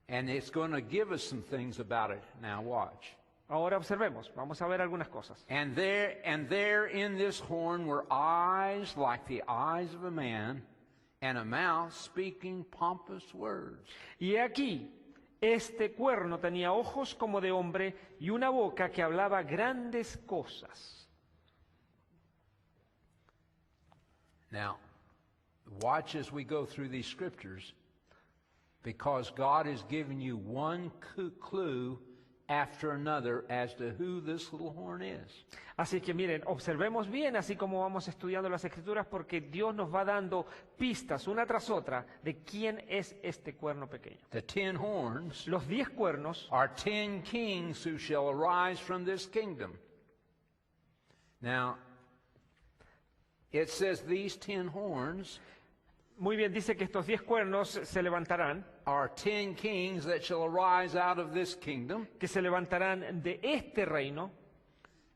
And it's going to give us some things about it. Now watch. Ahora observemos, vamos a ver algunas cosas. And there in this horn were eyes like the eyes of a man, and a mouth speaking pompous words. Y he aquí, este cuerno tenía ojos como de hombre y una boca que hablaba grandes cosas. Now, watch as we go through these scriptures, because God is giving you one clue after another as to who this little horn is. Así que miren, observemos bien así como vamos estudiando las Escrituras porque Dios nos va dando pistas una tras otra de quién es este cuerno pequeño. The 10 horns Los 10 cuernos are 10 kings who shall arise from this kingdom. Now, it says these 10 horns Muy bien, dice que estos 10 cuernos se levantarán, are 10 kings that shall arise out of this kingdom. que se levantarán de este reino.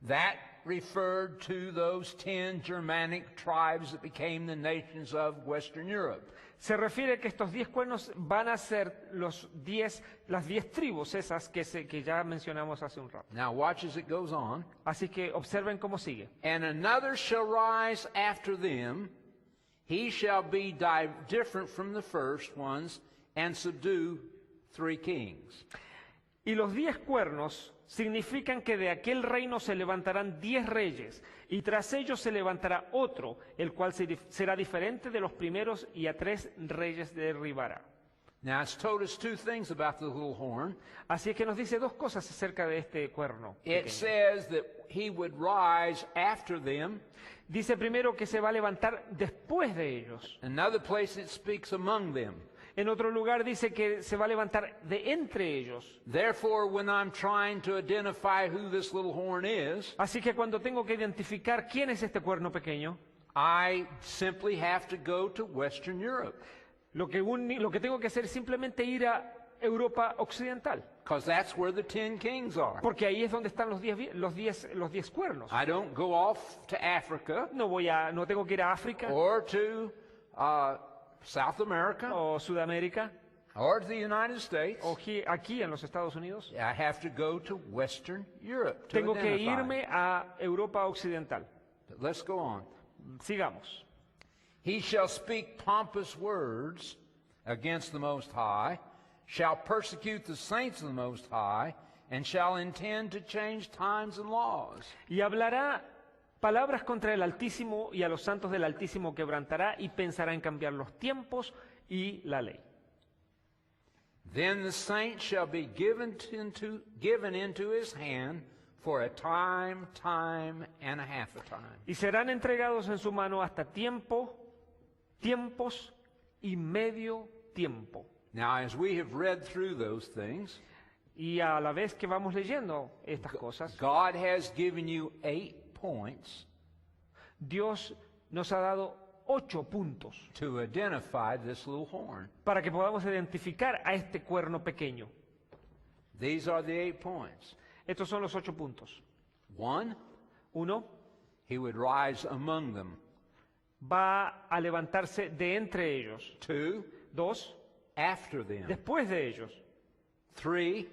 That referred to those 10 Germanic tribes that became the nations of Western Europe. Se refiere que estos 10 cuernos van a ser las 10 tribus esas que ya mencionamos hace un rato. Now watch as it goes on. Así que observen cómo sigue. And another shall rise after them. He shall be different from the first ones and subdue 3 kings. Y los 10 cuernos significan que de aquel reino se levantarán 10 reyes, y tras ellos se levantará otro, el cual será diferente de los primeros, y a 3 reyes derribará. Now it's told us 2 things about the little horn. Así es que nos dice 2 cosas acerca de este cuerno It pequeño. says that he would rise after them. Dice primero que se va a levantar después de ellos. Another place it speaks among them. En otro lugar dice que se va a levantar de entre ellos. Therefore, when I'm trying to identify who this little horn is, Así que cuando tengo que identificar quién es este cuerno pequeño, I simply have to go to Western Europe, lo que tengo que hacer es simplemente ir a Europa Occidental, because that's where the 10 kings are. porque ahí es donde están los 10 cuernos. I don't go off to Africa No tengo que ir a África or to South America o Sudamérica or to the United States. o aquí en los Estados Unidos. I have to go to Western Europe to Tengo que identify. irme a Europa Occidental. But let's go on. Sigamos. He shall speak pompous words against the Most High, shall persecute the saints of the Most High, and shall intend to change times and laws. Y hablará palabras contra el Altísimo, y a los santos del Altísimo quebrantará, y pensará en cambiar los tiempos y la ley. Then the saints shall be given into his hand for a time, and a half a time. Y serán entregados en su mano hasta tiempos y medio tiempo. Now, as we have read through those things, Y a la vez que vamos leyendo estas cosas, God has given you 8 points Dios nos ha dado 8 puntos to identify this little horn. para que podamos identificar a este cuerno pequeño. These are the 8 points. Estos son los 8 puntos. 1, 1, he would rise among them. va a levantarse de entre ellos. 2, 2, after them. después de ellos. 3,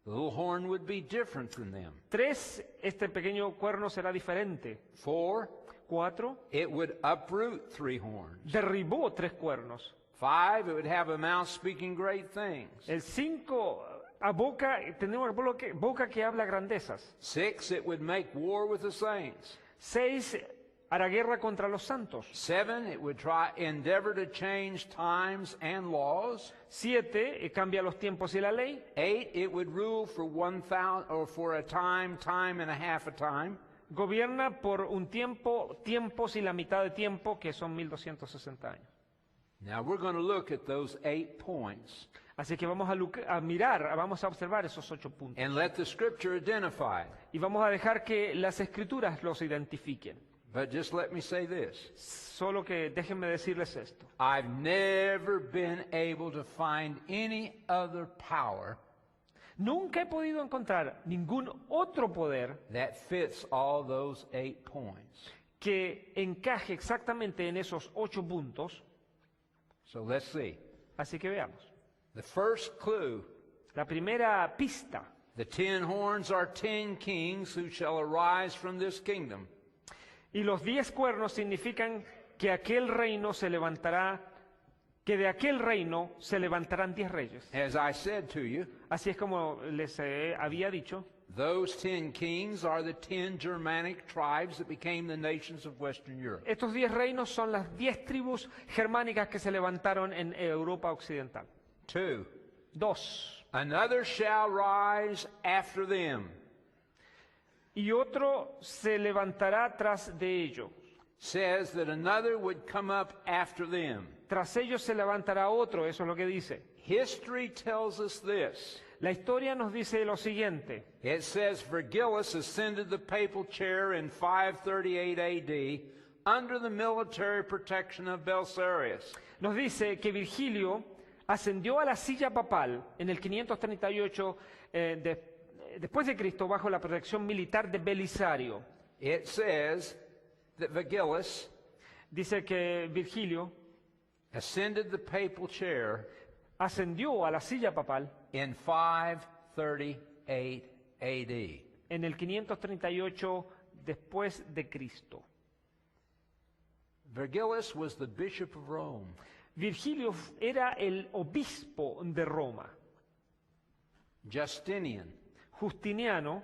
the little horn would be different than them. 3, este pequeño cuerno será diferente. 4, 4, it would uproot 3 horns. derribó 3 cuernos. 5, it would have a mouth speaking great things. El 5, tenemos boca que habla grandezas. 6, it would make war with the saints. 6, hará guerra contra los santos. 7, it would endeavor to change times and laws. 7, cambia los tiempos y la ley. 8, it would rule for 1,000 or for a time and a half a time. Gobierna por un tiempo, tiempos y la mitad de tiempo, que son 1260 años. Now we're going to look at those 8 points Así que vamos vamos a observar esos 8 puntos. and let the scripture identify it. Y vamos a dejar que las escrituras los identifiquen. But just let me say this. Solo que déjenme decirles esto. I've never been able to find any other power Nunca he podido encontrar ningún otro poder that fits all those 8 points. que encaje exactamente en esos 8 puntos. So let's see. Así que veamos. The first clue, La primera pista. the 10 horns are 10 kings who shall arise from this kingdom. Y los 10 cuernos significan que aquel reino se levantará, que de aquel reino se levantarán 10 reyes. As I said to you, Así es como les había dicho. those 10 kings are the 10 Germanic tribes that became the nations of Western Europe. Estos 10 reinos son las 10 tribus germánicas que se levantaron en Europa Occidental. 2, 2. another shall rise after them. Y otro se levantará tras de ellos. Says that another would come up after them. Tras ellos se levantará otro, eso es lo que dice. History tells us this. La historia nos dice lo siguiente. It says Vergilius ascended the papal chair in 538 AD under the military protection of Belisarius. Nos dice que Virgilio ascendió a la silla papal en el 538 después de Cristo bajo la protección militar de Belisario. It says that Vergilius Dice que Virgilio ascended the papal chair ascendió a la silla papal in 538 AD. en el 538 después de Cristo. Vergilius was the bishop of Rome. Virgilio era el obispo de Roma. Justinian, Justiniano,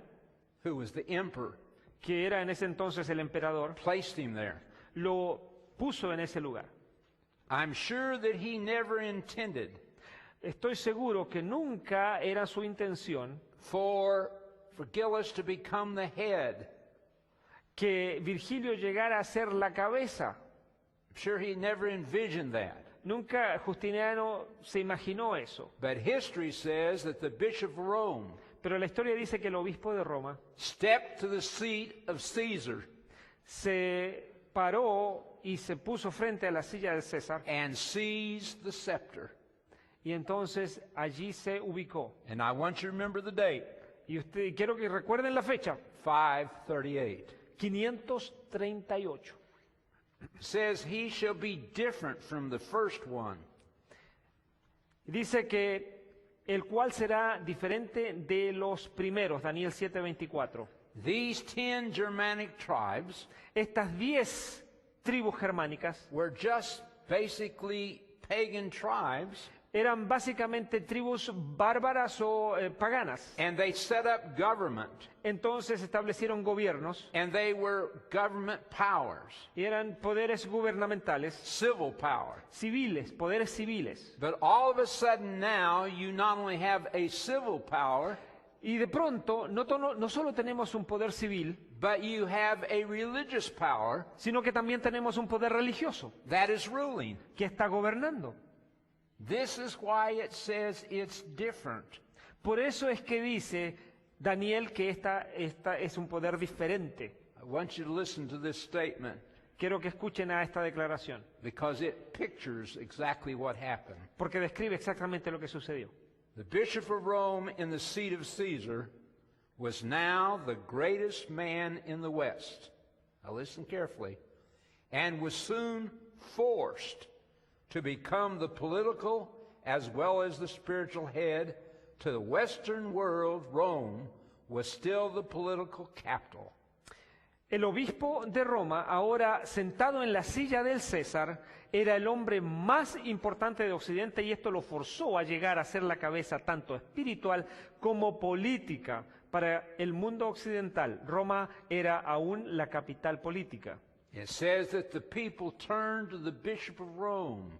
who was the emperor, que era en ese entonces el emperador, placed him there. lo puso en ese lugar. I'm sure that he never intended Estoy seguro que nunca era su intención for Vergilius to become the head. que Virgilio llegara a ser la cabeza. I'm sure he never envisioned that. Nunca Justiniano se imaginó eso. But history says that the bishop of Rome Pero la historia dice que el obispo de Roma stepped to the seat of Caesar se paró y se puso frente a la silla del César and seized the scepter. y entonces allí se ubicó. And I want you to remember the date, Y quiero que recuerden la fecha, 538. 538. Says he shall be different from the first one. Dice que el cual será diferente de los primeros, Daniel 7:24. These 10 Germanic tribes Estas 10 tribus germánicas were just basically pagan tribes, eran básicamente tribus bárbaras o paganas. and they set up government, Entonces establecieron gobiernos and they were government powers, y eran poderes gubernamentales, civil power. civiles, poderes civiles. But all of a sudden now you not only have a civil power, Y de pronto no solo tenemos un poder civil, but you have a religious power sino que también tenemos un poder religioso that is ruling. que está gobernando. This is why it says it's different. Por eso es que dice Daniel que esta es un poder diferente. I want you to listen to this statement Quiero que escuchen a esta declaración, because it pictures exactly what happened. porque describe exactamente lo que sucedió. The bishop of Rome in the seat of Caesar was now the greatest man in the West. Now listen carefully. And was soon forced to become the political as well as the spiritual head to the Western world. Rome was still the political capital. El obispo de Roma, ahora sentado en la silla del César, era el hombre más importante de Occidente y esto lo forzó a llegar a ser la cabeza tanto espiritual como política para el mundo occidental. Roma era aún la capital política. It says that the people turned to the Bishop of Rome.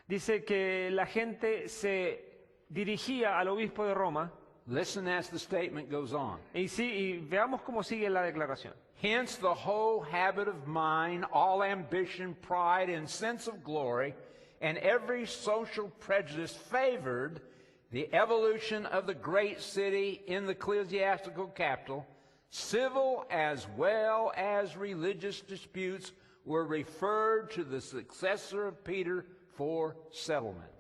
Dice que la gente se dirigía al obispo de Roma. Listen as the statement goes on. Y veamos cómo sigue la declaración. Hence the whole habit of mind, all ambition, pride, and sense of glory, and every social prejudice favored the evolution of the great city in the ecclesiastical capital. Civil as well as religious disputes were referred to the successor of Peter for settlement.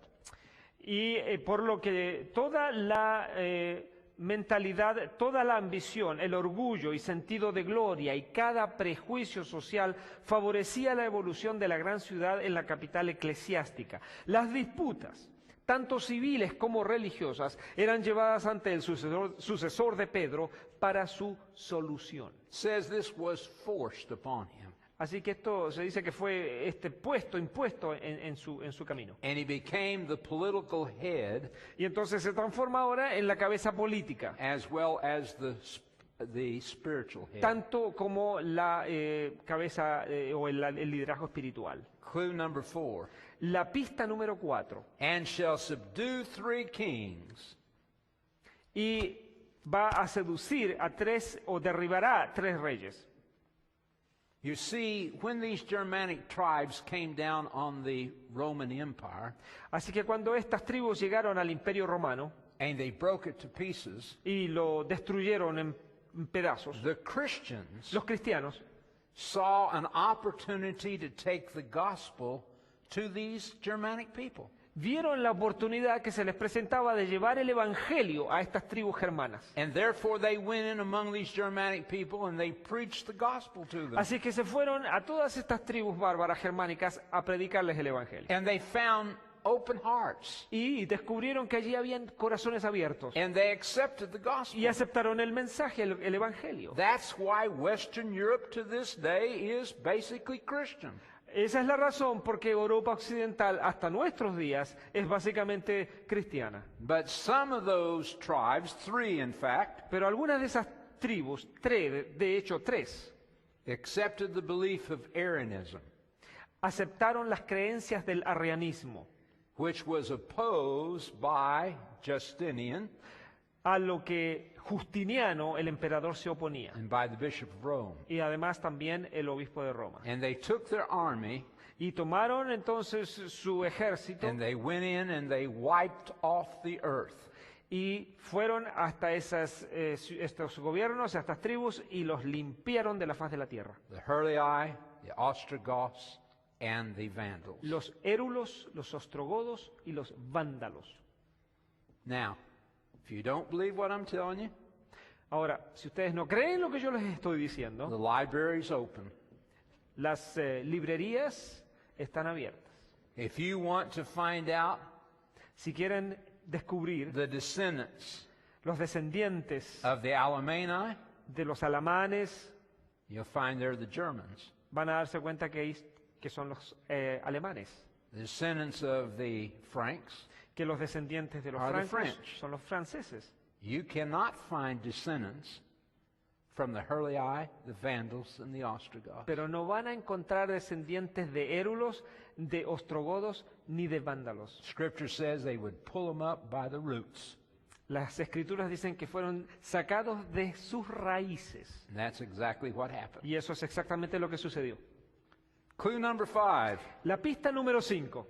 Y por lo que toda la mentalidad, toda la ambición, el orgullo y sentido de gloria y cada prejuicio social favorecía la evolución de la gran ciudad en la capital eclesiástica. Las disputas, tanto civiles como religiosas, eran llevadas ante el sucesor de Pedro para su solución. Says this was forced upon him. Así que esto se dice que fue impuesto en su camino. And he became the political head Y entonces se transforma ahora en la cabeza política, as well as the spiritual head. tanto como la cabeza o el liderazgo espiritual. Clue number 4. La pista número 4. And shall subdue 3 kings. Y va a seducir a 3 o derribará 3 reyes. You see, when these Germanic tribes came down on the Roman Empire, Así que cuando estas tribus llegaron al Imperio Romano and they broke it to pieces, y lo destruyeron en pedazos, the Christians los cristianos saw an opportunity to take the gospel to these Germanic people. vieron la oportunidad que se les presentaba de llevar el evangelio a estas tribus germanas. And therefore they went in among these Germanic people and they preached the gospel to them. Así que se fueron a todas estas tribus bárbaras germánicas a predicarles el evangelio. And they found open hearts. Y descubrieron que allí habían corazones abiertos And they accepted the gospel. y aceptaron el mensaje, el evangelio. That's why Western Europe to this day is basically Christian. Esa es la razón por qué Europa Occidental hasta nuestros días es básicamente cristiana. But some of those tribes, 3 in fact, Pero algunas de esas tribus, de hecho 3, accepted the belief of Arianism, aceptaron las creencias del arrianismo, which was opposed by Justinian a lo que Justiniano, el emperador, se oponía. and by the Bishop of Rome. Y además también el obispo de Roma. And they took their army Y tomaron entonces su ejército and they went in and they wiped off the earth. y fueron hasta estos gobiernos, a estas tribus, y los limpiaron de la faz de la tierra. The Herlei, the Ostrogoths, and the Vandals. Los érulos, los ostrogodos y los vándalos. Now, if you don't believe what I'm telling you, Ahora, si ustedes no creen lo que yo les estoy the diciendo, library's open. las librerías están abiertas. If you want to find out Si quieren descubrir the descendants los descendientes of the Alemanni, de los alamanes, you'll find they're the Germans. van a darse cuenta que son los alemanes, The descendants of the Franks, que los descendientes de los Are the francos French. son los franceses. you cannot find descendants from the Herlei, the Vandals, and the Ostrogoths. Pero no van a encontrar descendientes de érulos, de ostrogodos, ni de vándalos. Scripture says they would pull them up by the roots. Las escrituras dicen que fueron sacados de sus raíces. And that's exactly what happened. Y eso es exactamente lo que sucedió. Clue number 5. La pista número 5.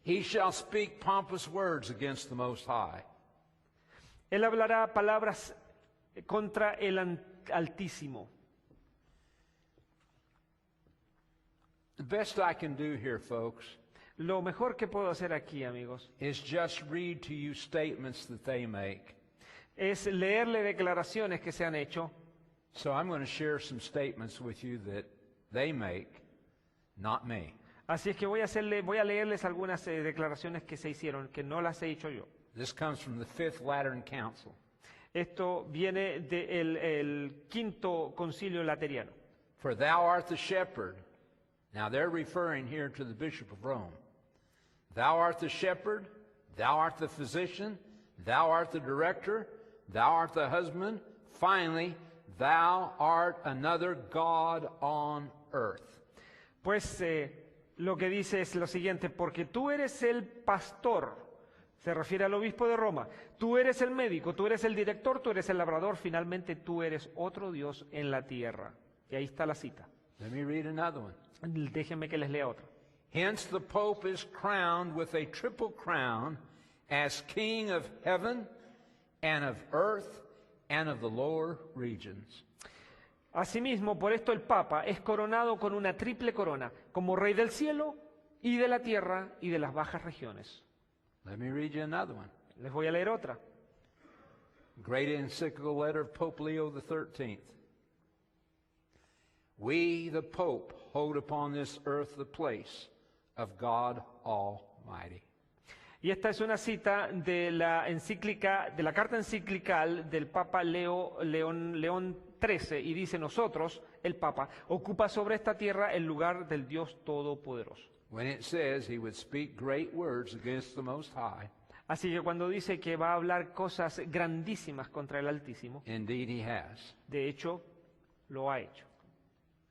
He shall speak pompous words against the Most High. Él hablará palabras contra el Altísimo. The best I can do here, folks, Lo mejor que puedo hacer aquí, amigos, is just read to you statements that they make. es leerle declaraciones que se han hecho. So I'm going to share some statements with you that they make, not me. Así es que voy a leerles algunas declaraciones que se hicieron, que no las he hecho yo. This comes from the Fifth Lateran Council. Esto viene del quinto concilio lateriano. For thou art the shepherd. Now they're referring here to the Bishop of Rome. Thou art the shepherd, thou art the physician, thou art the director, thou art the husband. Finally, thou art another God on earth. Pues lo que dice es lo siguiente, porque tú eres el pastor, se refiere al obispo de Roma, tú eres el médico, tú eres el director, tú eres el labrador, finalmente tú eres otro Dios en la tierra. Y ahí está la cita. Let me read another one. Déjenme que les lea otra. Hence the Pope is crowned with a triple crown as King of heaven and of earth and of the lower regions. Asimismo, por esto el Papa es coronado con una triple corona, como Rey del cielo y de la tierra y de las bajas regiones. Let me read you another one. Les voy a leer otra. Great encyclical letter of Pope Leo XIII. We, the Pope, hold upon this earth the place of God Almighty. Y esta es una cita de la encíclica, de la carta encíclical del Papa León XIII, y dice: nosotros, el Papa, ocupa sobre esta tierra el lugar del Dios Todopoderoso. When it says he would speak great words against the Most High, Así que cuando dice que va a hablar cosas grandísimas contra el Altísimo, indeed he has. de hecho, lo ha hecho.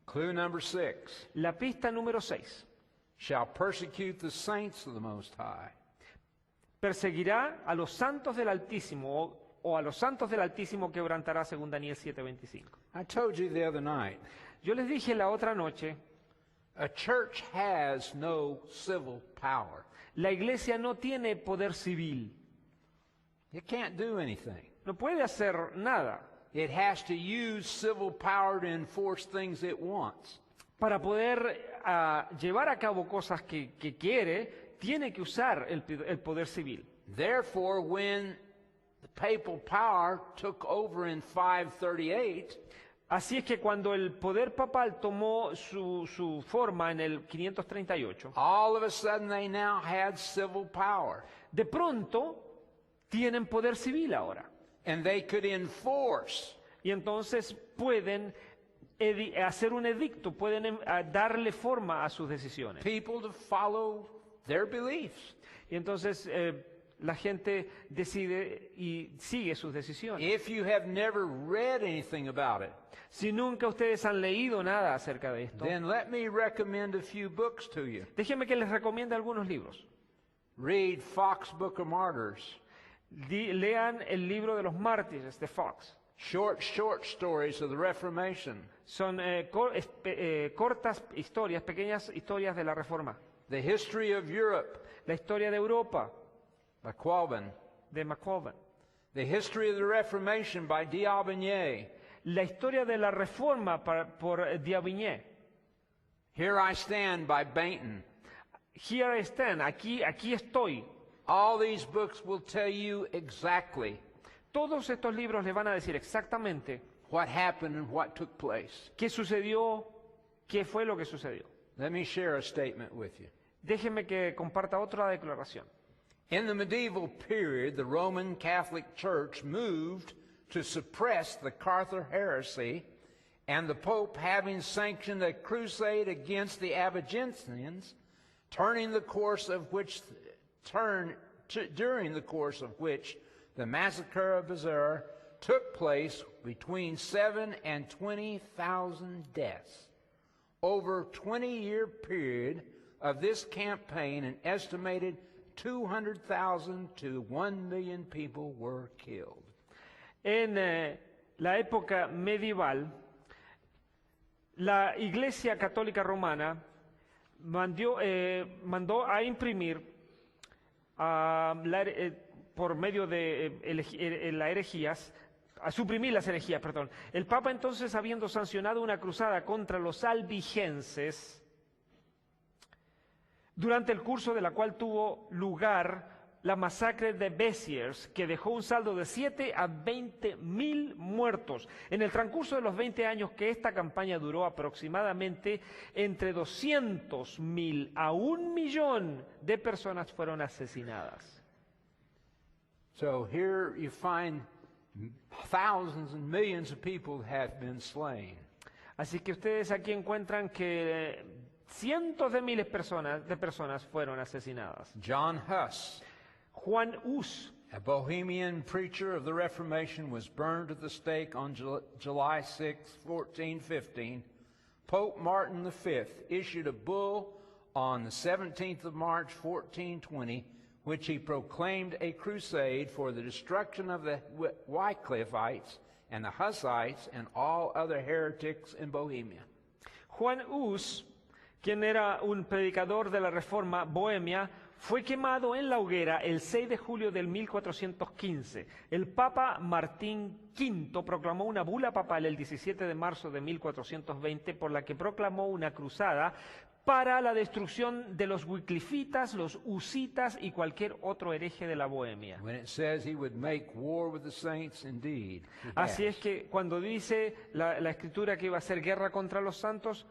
Clue number 6. La pista número 6. Shall persecute the saints of the Most High. Perseguirá a los santos del Altísimo, o a los santos del Altísimo quebrantará, según Daniel 7:25. I told you the other night, Yo les dije la otra noche, a church has no civil power. la iglesia no tiene poder civil, It can't do anything. no puede hacer nada. It has to use civil power to enforce things it wants. Para poder llevar a cabo cosas que quiere, tiene que usar el poder civil. Therefore, when the papal power took over in 538, Así es que cuando el poder papal tomó su forma en el 538, all of a sudden they now had civil power. de pronto tienen poder civil ahora. And they could enforce Y entonces pueden hacer un edicto, pueden darle forma a sus decisiones. people to follow their beliefs. Y entonces la gente decide y sigue sus decisiones. If you have never read anything about it, Si nunca ustedes han leído nada acerca de esto, then let me recommend a few books to you. déjenme que les recomiende algunos libros. Read Fox Book of Martyrs, Lean el libro de los mártires de Fox. short stories of the Reformation, Son cortas historias, pequeñas historias de la Reforma. The History of Europe La historia de Europa, by Qualbin, de McCoven. The History of the Reformation by D'Aubigné, La historia de la Reforma por D'Aubigné. Here I Stand by Bainton. Here I stand, aquí estoy. All these books will tell you exactly Todos estos libros les van a decir exactamente what happened and what took place. qué sucedió, qué fue lo que sucedió. Let me share a statement with you. Déjenme que comparta otra declaración. In the medieval period, the Roman Catholic Church moved to suppress the Catholic heresy, and the Pope, having sanctioned a crusade against the Albigensians, during the course of which the massacre of Bazar took place, between 7,000 and 20,000 deaths. Over a 20-year period of this campaign, an estimated 200,000 to 1 million people were killed. En la época medieval, la Iglesia Católica Romana mandó a imprimir por medio de las herejías, a suprimir las herejías, perdón. El Papa entonces, habiendo sancionado una cruzada contra los albigenses, durante el curso de la cual tuvo lugar la masacre de Béziers, que dejó un saldo de 7 a 20 mil muertos. En el transcurso de los 20 años que esta campaña duró, aproximadamente entre 200,000 a 1,000,000 de personas fueron asesinadas. So here you find thousands and millions of people have been slain. Así que ustedes aquí encuentran que cientos de miles de personas fueron asesinadas. John Huss, Juan Hus, a Bohemian preacher of the Reformation, was burned at the stake on July 6, 1415. Pope Martin V issued a bull on the 17th of March, 1420, which he proclaimed a crusade for the destruction of the Wycliffites and the Hussites and all other heretics in Bohemia. Juan Hus, quien era un predicador de la Reforma bohemia, fue quemado en la hoguera el 6 de julio del 1415. El Papa Martín V proclamó una bula papal el 17 de marzo de 1420 por la que proclamó una cruzada para la destrucción de los Wyclifitas, los Husitas y cualquier otro hereje de la Bohemia. When it says he would make war with the saints, indeed, he Así has. es que cuando dice la Escritura que iba a hacer guerra contra los santos,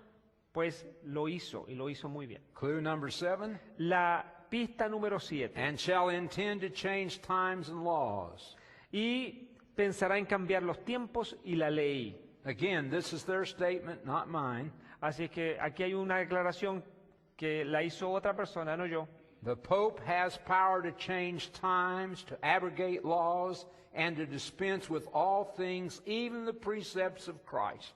pues lo hizo, y lo hizo muy bien. Clue number 7. La pista número 7. And shall intend to change times and laws. Y pensará en cambiar los tiempos y la ley. Again, this is their statement, not mine. Así es que aquí hay una declaración que la hizo otra persona, no yo. The Pope has power to change times, to abrogate laws, and to dispense with all things, even the precepts of Christ.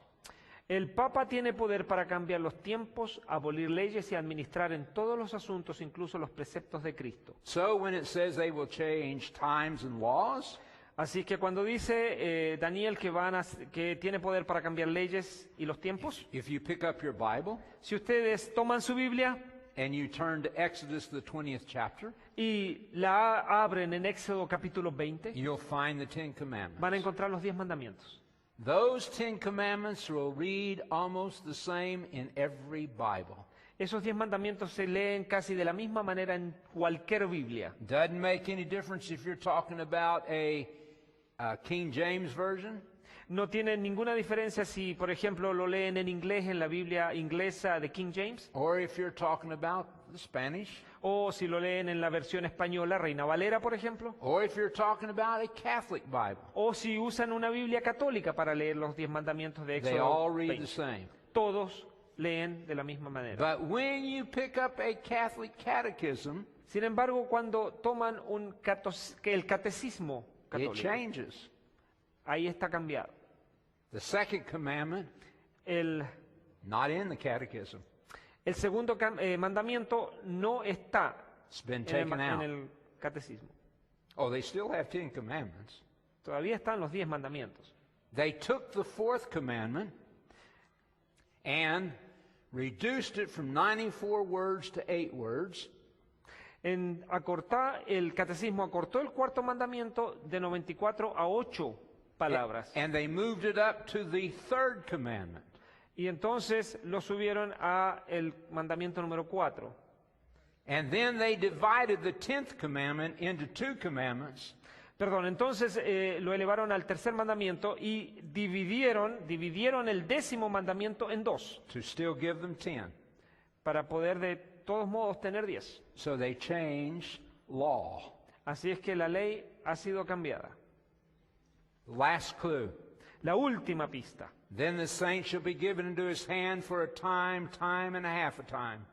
El Papa tiene poder para cambiar los tiempos, abolir leyes y administrar en todos los asuntos, incluso los preceptos de Cristo. So when it says they will change times and laws, Así que cuando dice Daniel que tiene poder para cambiar leyes y los tiempos, if you pick up your Bible si ustedes toman su Biblia and you turn to Exodus, the 20th chapter, y la abren en Éxodo capítulo 20, you'll find the Ten van a Commandments. encontrar los 10 mandamientos. Those 10 Commandments will read almost the same in every Bible. Esos 10 mandamientos se leen casi de la misma manera en cualquier Biblia. Doesn't make any difference if you're talking about a King James Version, No tiene ninguna diferencia si, por ejemplo, lo leen en inglés en la Biblia inglesa de King James, or if you're talking about the Spanish, o si lo leen en la versión española, Reina Valera, por ejemplo, or if you're talking about a Catholic Bible. o si usan una Biblia católica para leer los 10 mandamientos de They Éxodo all read the 20. same. Todos leen de la misma manera. But when you pick up a Catholic catechism, Sin embargo, cuando toman el catecismo it católico, changes. ahí está cambiado. The second commandment, El not in the catechism. segundo mandamiento no está It's been en el, taken en out. el catecismo. Oh, they still have 10 commandments. Todavía están los 10 mandamientos. They took the fourth commandment and reduced it from 94 words to 8 words. El catecismo acortó el cuarto mandamiento de 94 a 8 palabras. And they moved it up to the third commandment. Y entonces lo subieron a el mandamiento número 4. And then they divided the 10th commandment into 2 commandments. Perdón, entonces lo elevaron al tercer mandamiento y dividieron el 10º mandamiento en 2, to still give them 10. para poder de todos modos tener 10. So they changed law. Así es que la ley ha sido cambiada. Last clue. La última pista. Then the saint shall be given into his hand for a time, time and a half a time.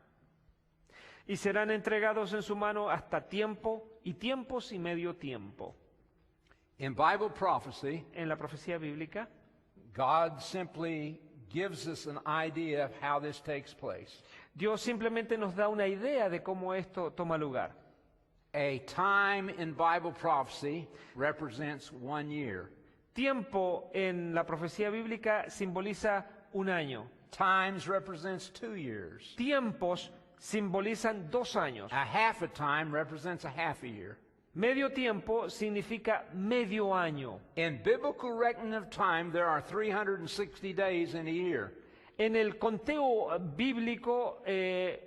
Y serán entregados en su mano hasta tiempo y tiempos y medio tiempo. In Bible prophecy, En la profecía bíblica, God simply gives us an idea of how this takes place. Dios simplemente nos da una idea de cómo esto toma lugar. A time in Bible prophecy represents 1 year. Tiempo en la profecía bíblica simboliza un año. Times represents 2 years. Tiempos simbolizan 2 años. A half a time represents a half a year. Medio tiempo significa medio año. In biblical reckoning of time, there are 360 days in a year. En el conteo bíblico,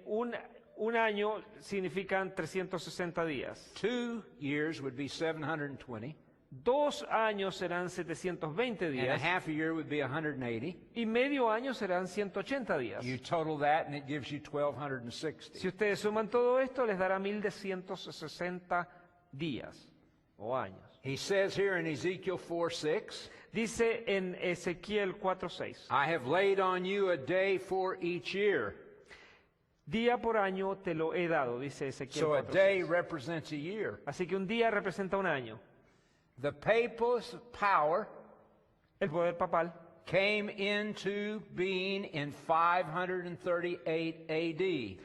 un año significan 360 días. 2 years would be 720. 2 años serán 720 And a días. half a year would be 180. Y medio año serán 180 días. You total that and it gives you 1260. Si ustedes suman todo esto, les dará 1160 días. o años. He says here in Ezekiel 4:6, Dice en Ezequiel 4:6, I have laid on you a day for each year. día por año te lo he dado, dice Ezequiel So a day 4:6. represents a year. Así que un día representa un año. The papal's power El poder papal came into being in 538 AD,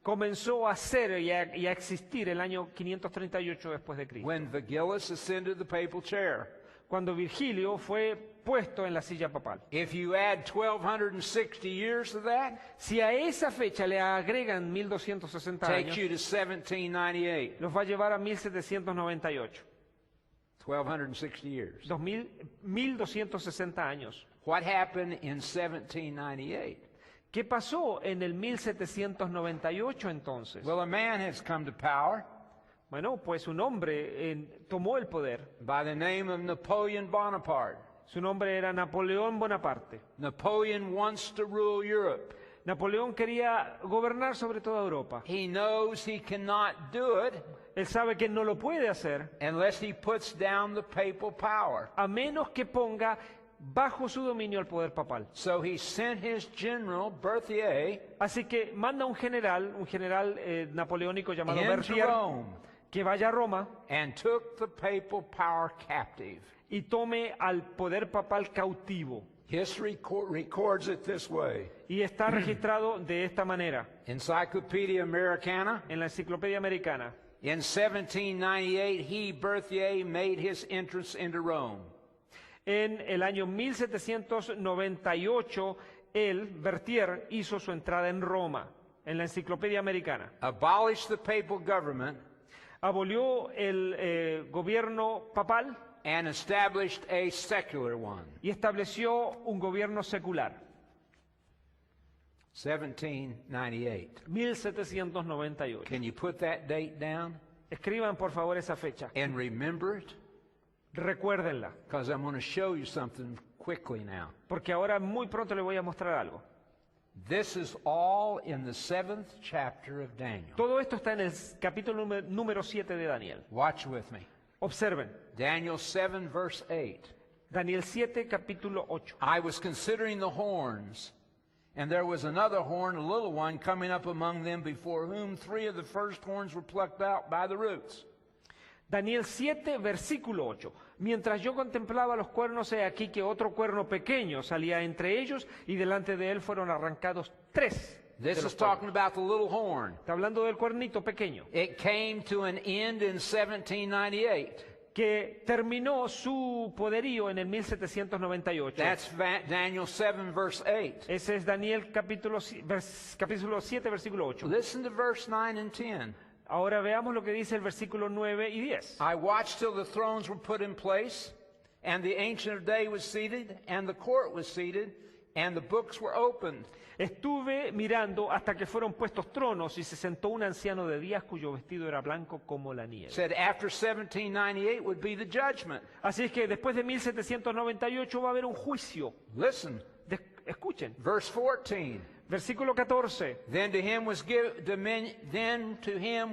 comenzó a ser y a existir el año 538 después de Cristo, when Vigilus ascended the papal chair. cuando Virgilio fue puesto en la silla papal. If you add 1,260 years to that, Si a esa fecha le agregan 1260 takes años, you to 1798. los va a llevar a 1798. 1,260 years. 1260 años. What happened in 1798? ¿Qué pasó en el 1798 entonces? Well, a man has come to power Bueno, pues un hombre tomó el poder. by the name of Napoleon Bonaparte. Su nombre era Napoleón Bonaparte. Napoleon wants to rule Europe. Napoleón quería gobernar sobre toda Europa. He knows he cannot do it Él sabe que no lo puede hacer unless he puts down the papal power. a menos que ponga bajo su dominio el poder papal. So he sent his general, Berthier, Así que manda un general napoleónico llamado into Berthier, Rome que vaya a Roma and took the papal power captive. y tome al poder papal cautivo. History records it this way. Y está registrado de esta manera Encyclopedia Americana. en la Enciclopedia Americana. In 1798, he, Berthier, made his entrance into Rome. En el año 1798, él, Berthier, hizo su entrada en Roma, en la Enciclopedia Americana. Abolished the papal government Abolió el gobierno papal and established a secular one. y estableció un gobierno secular. 1798. 1798. Can you put that date down Escriban por favor esa fecha. and remember it? Recuérdenla, Because I'm going to show you something quickly now. porque ahora muy pronto les voy a mostrar algo. This is all in the 7th chapter of Daniel. Todo esto está en el capítulo número 7 de Daniel. Watch with me. Observen, Daniel 7, verse 8. Daniel 7, capítulo 8. I was considering the horns, and there was another horn, a little one, coming up among them, before whom 3 of the first horns were plucked out by the roots. Daniel 7, versículo 8. Mientras yo contemplaba los cuernos, he aquí que otro cuerno pequeño salía entre ellos, y delante de él fueron arrancados 3 de This los is talking cuernos. about the little horn. Está hablando del cuernito pequeño, It came to an end in 1798. que terminó su poderío en el 1798. That's Daniel 7, verse 8. Ese es Daniel capítulo 7, versículo 8. Listen to verse 9 and 10. Ahora veamos lo que dice el versículo 9 y 10. I watched till the thrones were put in place, and the Ancient of Days was seated, and the court was seated, and the books were opened. Estuve mirando hasta que fueron puestos tronos y se sentó un anciano de días cuyo vestido era blanco como la nieve. Said after 1798 would be the judgment. Así es que después de 1798 va a haber un juicio. Listen, Escuchen, verse 14. versículo 14. Then to him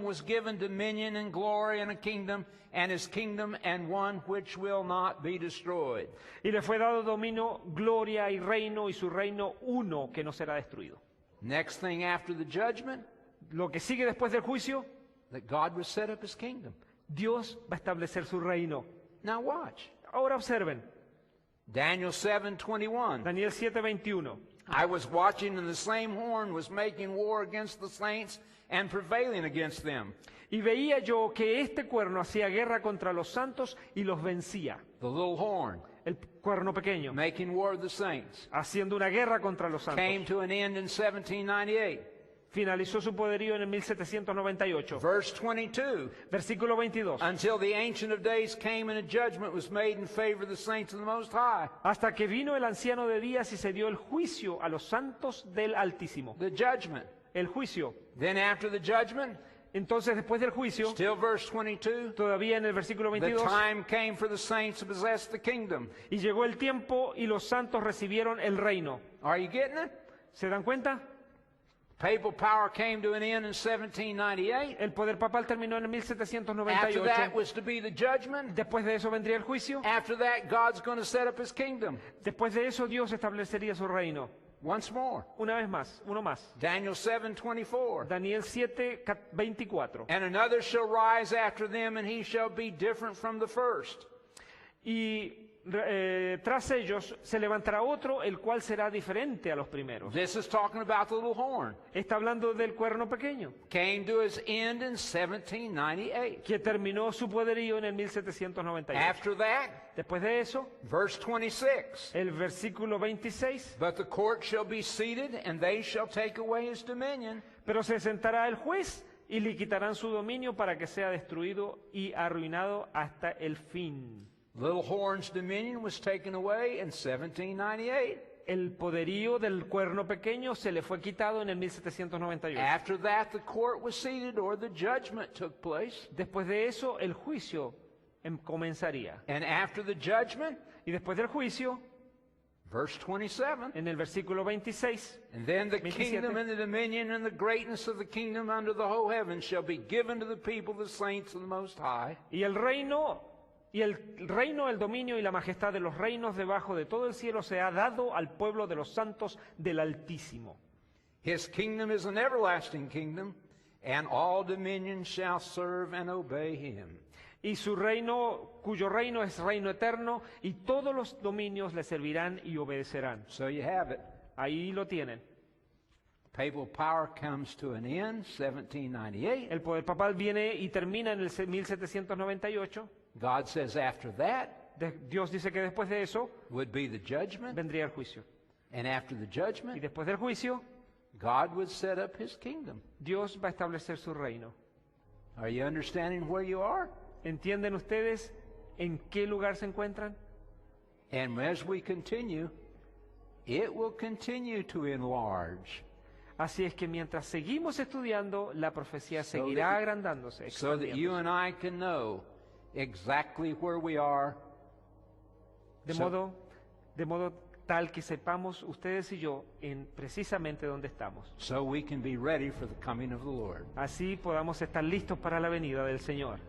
was given dominion and glory and a kingdom, and his kingdom and one which will not be destroyed. Y le fue dado dominio, gloria y reino, y su reino uno que no será destruido. Next thing after the judgment, Lo que sigue después del juicio, that God would set up his kingdom. Dios va a establecer su reino. Now watch. Ahora observen, Daniel 7:21. Daniel 7:21. I was watching, and the same horn was making war against the saints and prevailing against them. Y veía yo que este cuerno hacía guerra contra los santos y los vencía. The little horn El cuerno pequeño, making war with the saints haciendo una guerra contra los came santos. to an end in 1798. Finalizó su poderío en el 1798. Verse 22. Versículo 22. Until the Ancient of Days came and a judgment was made in favor of the saints of the Most High. Hasta que vino el anciano de días y se dio el juicio a los santos del Altísimo. The judgment. El juicio. Then after the judgment, Entonces, después del juicio, still verse 22, todavía en el versículo the 22, time came for the saints to possess the kingdom. y llegó el tiempo y los santos recibieron el reino. Are you getting it? ¿Se dan cuenta? Papal power came to an end in 1798. El poder papal terminó en el After 1798. that was to be the judgment. Después de eso vendría el juicio. After that, God's going to set up his kingdom. Después de eso Dios establecería su reino. Once more. Una vez más, uno más. Daniel 7:24. Daniel 7:24. And another shall rise after them, and he shall be different from the first. Y tras ellos se levantará otro, el cual será diferente a los primeros. This is talking about the little horn. Está hablando del cuerno pequeño, Came to his end in 1798. que terminó su poderío en el 1798. After that, Después de eso, verse 26. el versículo 26, But the court shall be seated, and they shall take away his dominion. pero se sentará el juez y le quitarán su dominio para que sea destruido y arruinado hasta el fin. Little horn's dominion was taken away in 1798. El poderío del cuerno pequeño se le fue quitado en el 1798. After that, the court was seated, or the judgment took place. Después de eso, el juicio comenzaría. And after the judgment, Y después del juicio, verse 27, en el versículo 26, and then the 27. kingdom and the dominion and the greatness of the kingdom under the whole heaven shall be given to the people, the saints of the Most High. y el reino, el dominio y la majestad de los reinos debajo de todo el cielo se ha dado al pueblo de los santos del Altísimo. His kingdom is an everlasting kingdom, and all dominions shall serve and obey him. Y su reino, cuyo reino es reino eterno, y todos los dominios le servirán y obedecerán. So you have it. Ahí lo tienen. Papal power comes to an end, 1798. El poder papal viene y termina en el 1798. God says after that Dios dice que después de eso would be the judgment, vendría el juicio. and after the Y judgment, después del juicio, God would set up his kingdom. Dios va a establecer su reino. Are you understanding where you are? ¿Entienden ustedes en qué lugar se encuentran? And as we continue, it will continue to enlarge, Así es que mientras seguimos estudiando, la profecía So seguirá that- agrandándose, so that you expandiéndose. and I can know exactly where we are, de modo tal que sepamos ustedes y yo en precisamente dónde estamos. so we can be ready for the coming of the Lord. Así podamos estar listos para la venida del Señor.